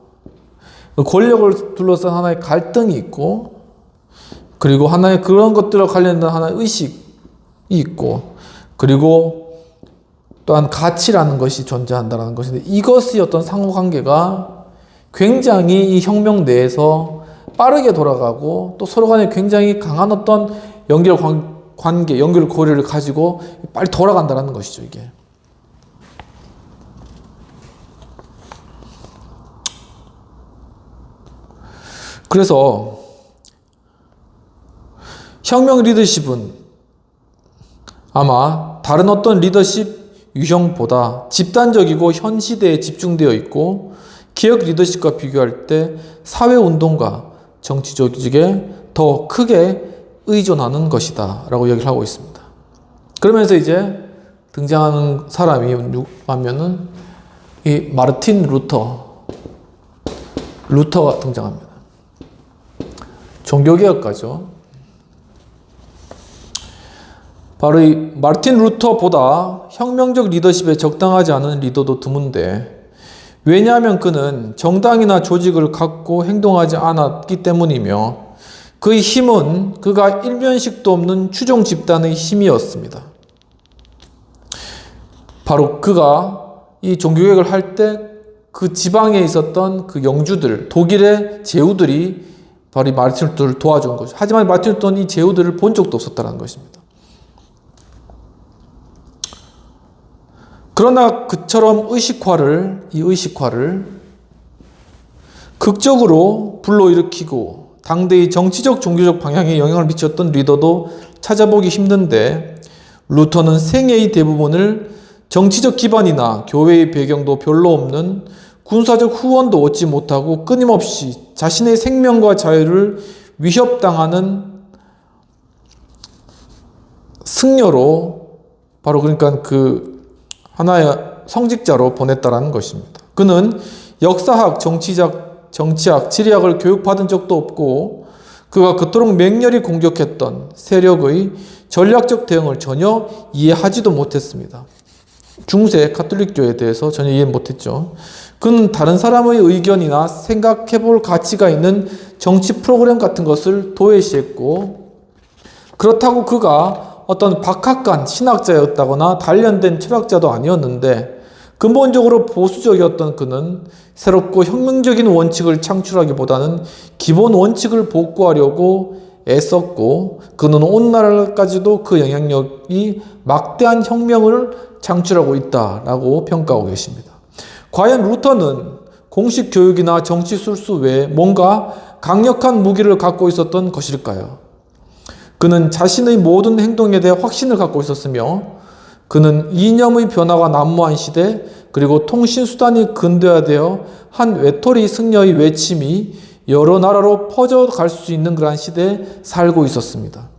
S1: 권력을 둘러싼 하나의 갈등이 있고 그리고 하나의 그런 것들과 관련된 하나의 의식이 있고 그리고 또한 가치라는 것이 존재한다는 것인데 이것이 어떤 상호관계가 굉장히 이 혁명 내에서 빠르게 돌아가고 또 서로 간에 굉장히 강한 어떤 관계, 연결 고리를 가지고 빨리 돌아간다는 것이죠, 이게. 그래서 혁명 리더십은 아마 다른 어떤 리더십 유형보다 집단적이고 현 시대에 집중되어 있고 개혁 리더십과 비교할 때 사회운동과 정치 조직에 더 크게 의존하는 것이다 라고 얘기를 하고 있습니다. 그러면서 이제 등장하는 사람이 누구냐면은 이 마르틴 루터가 등장합니다. 종교개혁가죠. 바로 이 마르틴 루터보다 혁명적 리더십에 적당하지 않은 리더도 드문데 왜냐하면 그는 정당이나 조직을 갖고 행동하지 않았기 때문이며 그의 힘은 그가 일면식도 없는 추종 집단의 힘이었습니다. 바로 그가 이 종교개혁을 할 때 그 지방에 있었던 그 영주들, 독일의 제후들이 바로 이 마르틴 루터를 도와준 거죠. 하지만 마르틴 루터는 이 제후들을 본 적도 없었다는 것입니다. 그러나 그처럼 이 의식화를 극적으로 불러일으키고 당대의 정치적 종교적 방향에 영향을 미쳤던 리더도 찾아보기 힘든데 루터는 생애의 대부분을 정치적 기반이나 교회의 배경도 별로 없는 군사적 후원도 얻지 못하고 끊임없이 자신의 생명과 자유를 위협당하는 승려로 바로 그러니까 그 하나의 성직자로 보냈다라는 것입니다. 그는 역사학, 정치학, 지리학을 교육받은 적도 없고 그가 그토록 맹렬히 공격했던 세력의 전략적 대응을 전혀 이해하지도 못했습니다. 중세 가톨릭교에 대해서 전혀 이해 못했죠. 그는 다른 사람의 의견이나 생각해볼 가치가 있는 정치 프로그램 같은 것을 도외시했고 그렇다고 그가 어떤 박학간 신학자였다거나 단련된 철학자도 아니었는데 근본적으로 보수적이었던 그는 새롭고 혁명적인 원칙을 창출하기보다는 기본 원칙을 복구하려고 애썼고 그는 오늘날까지도 그 영향력이 막대한 혁명을 창출하고 있다라고 평가하고 계십니다. 과연 루터는 공식 교육이나 정치 술수 외에 뭔가 강력한 무기를 갖고 있었던 것일까요? 그는 자신의 모든 행동에 대해 확신을 갖고 있었으며 그는 이념의 변화가 난무한 시대 그리고 통신수단이 근대화되어 한 외톨이 승려의 외침이 여러 나라로 퍼져갈 수 있는 그러한 시대에 살고 있었습니다.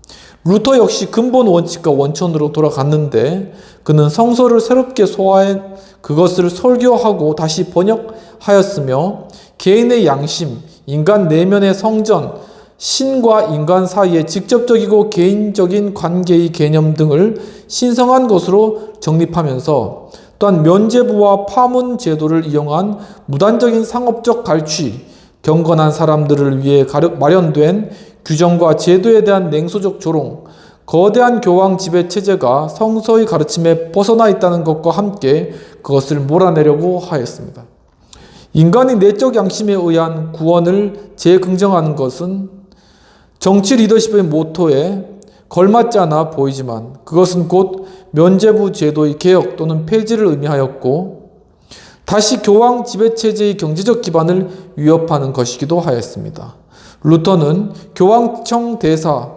S1: 루터 역시 근본 원칙과 원천으로 돌아갔는데 그는 성서를 새롭게 소화해 그것을 설교하고 다시 번역하였으며 개인의 양심, 인간 내면의 성전, 신과 인간 사이의 직접적이고 개인적인 관계의 개념 등을 신성한 것으로 정립하면서 또한 면죄부와 파문 제도를 이용한 무단적인 상업적 갈취, 경건한 사람들을 위해 마련된 규정과 제도에 대한 냉소적 조롱, 거대한 교황 지배 체제가 성서의 가르침에 벗어나 있다는 것과 함께 그것을 몰아내려고 하였습니다. 인간의 내적 양심에 의한 구원을 재긍정하는 것은 정치 리더십의 모토에 걸맞지 않아 보이지만 그것은 곧 면죄부 제도의 개혁 또는 폐지를 의미하였고 다시 교황 지배체제의 경제적 기반을 위협하는 것이기도 하였습니다. 루터는 교황청 대사,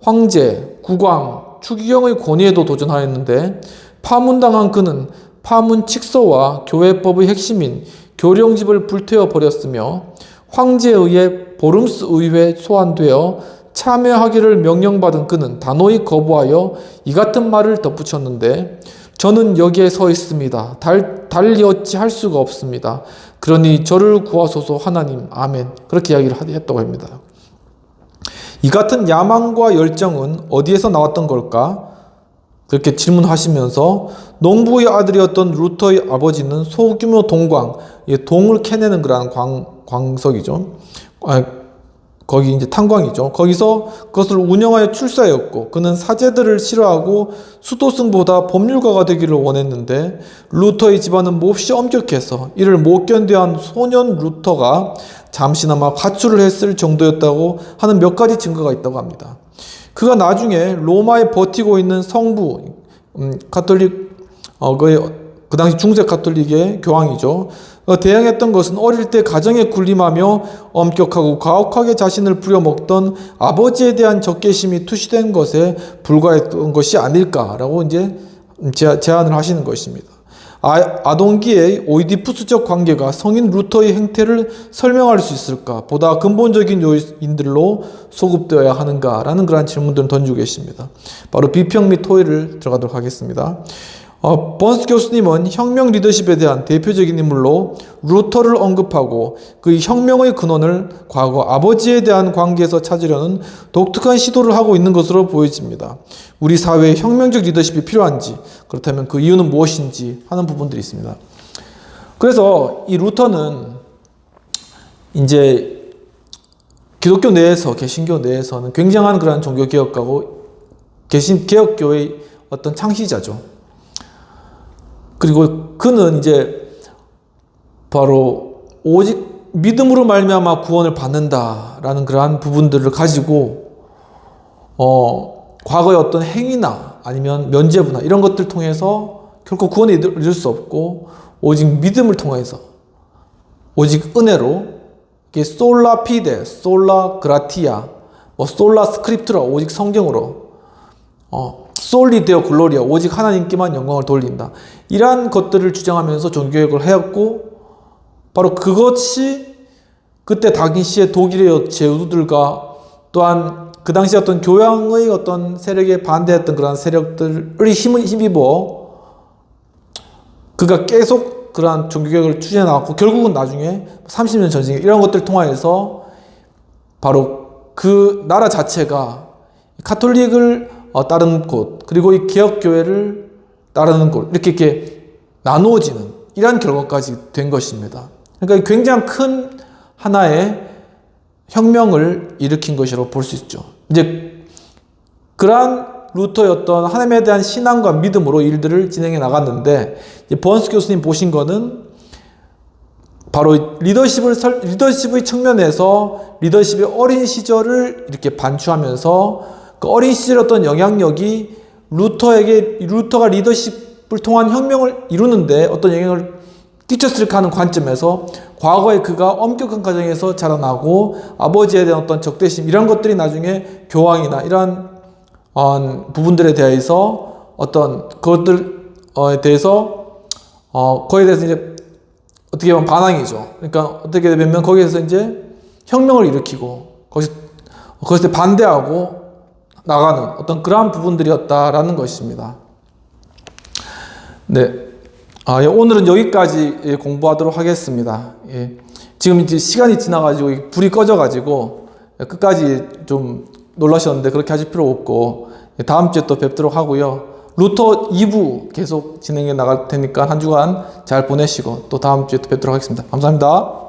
S1: 황제, 국왕, 추기경의 권위에도 도전하였는데 파문당한 그는 파문 칙서와 교회법의 핵심인 교령집을 불태워 버렸으며 황제에 의해 보름스 의회에 소환되어 참여하기를 명령받은 그는 단호히 거부하여 이 같은 말을 덧붙였는데 저는 여기에 서 있습니다. 달리 어찌 할 수가 없습니다. 그러니 저를 구하소서 하나님 아멘. 그렇게 이야기를 했다고 합니다. 이 같은 야망과 열정은 어디에서 나왔던 걸까? 그렇게 질문하시면서 농부의 아들이었던 루터의 아버지는 소규모 동광, 동을 캐내는 그런 광석이죠. 거기 이제 탄광이죠. 거기서 그것을 운영하여 출사였고 그는 사제들을 싫어하고 수도승보다 법률가가 되기를 원했는데 루터의 집안은 몹시 엄격해서 이를 못 견뎌한 소년 루터가 잠시나마 가출을 했을 정도였다고 하는 몇 가지 증거가 있다고 합니다. 그가 나중에 로마에 버티고 있는 성부 가톨릭 그 당시 중세 가톨릭의 교황이죠. 대항했던 것은 어릴 때 가정에 군림하며 엄격하고 가혹하게 자신을 부려먹던 아버지에 대한 적개심이 투시된 것에 불과했던 것이 아닐까라고 이제 제안을 하시는 것입니다. 아동기의 오이디푸스적 관계가 성인 루터의 행태를 설명할 수 있을까? 보다 근본적인 요인들로 소급되어야 하는가라는 그러한 질문들을 던지고 계십니다. 바로 비평 및 토의를 들어가도록 하겠습니다. 번스 교수님은 혁명 리더십에 대한 대표적인 인물로 루터를 언급하고 그 혁명의 근원을 과거 아버지에 대한 관계에서 찾으려는 독특한 시도를 하고 있는 것으로 보여집니다. 우리 사회에 혁명적 리더십이 필요한지, 그렇다면 그 이유는 무엇인지 하는 부분들이 있습니다. 그래서 이 루터는 이제 기독교 내에서, 개신교 내에서는 굉장한 그러한 종교개혁가고 개혁교회의 어떤 창시자죠. 그리고 그는 이제 바로 오직 믿음으로 말미암아 구원을 받는다라는 그러한 부분들을 가지고 과거의 어떤 행위나 아니면 면죄부나 이런 것들 통해서 결코 구원에 이를 수 없고 오직 믿음을 통해서 오직 은혜로 이게 솔라 피데, 솔라 그라티아, 솔라 스크립트라 오직 성경으로 솔리 데오 글로리아 오직 하나님께만 영광을 돌린다. 이러한 것들을 주장하면서 종교개혁을 해왔고 바로 그것이 그때 당시의 독일의 제후들과 또한 그 당시 어떤 교황의 어떤 세력에 반대했던 그러한 세력들의 힘입어 그가 계속 그러한 종교개혁을 추진해 나왔고 결국은 나중에 30년 전쟁 이런 것들을 통하여서 바로 그 나라 자체가 가톨릭을 따르는 곳 그리고 이 개혁교회를 따르는 곳 이렇게 나누어지는 이러한 결과까지 된 것입니다. 그러니까 굉장히 큰 하나의 혁명을 일으킨 것이라고 볼 수 있죠. 이제 그러한 루터의 어떤 하나님에 대한 신앙과 믿음으로 일들을 진행해 나갔는데 번스 교수님 보신 거는 바로 리더십의 측면에서 리더십의 어린 시절을 이렇게 반추하면서 그 어린 시절 어떤 영향력이 루터가 리더십을 통한 혁명을 이루는데 어떤 영향을 끼쳤을까 하는 관점에서 과거에 그가 엄격한 가정에서 자라나고 아버지에 대한 어떤 적대심 이런 것들이 나중에 교황이나 이러한 부분들에 대해서 어떤 그것들에 대해서 거기에 대해서 이제 어떻게 보면 반항이죠. 그러니까 어떻게 되면 거기에서 이제 혁명을 일으키고 그것에 반대하고 나가는 어떤 그러한 부분들이었다라는 것입니다. 네. 오늘은 여기까지 공부하도록 하겠습니다. 예. 지금 이제 시간이 지나가지고 불이 꺼져가지고 끝까지 좀 놀라셨는데 그렇게 하실 필요 없고 다음 주에 또 뵙도록 하고요. 루터 2부 계속 진행해 나갈 테니까 한 주간 잘 보내시고 또 다음 주에 또 뵙도록 하겠습니다. 감사합니다.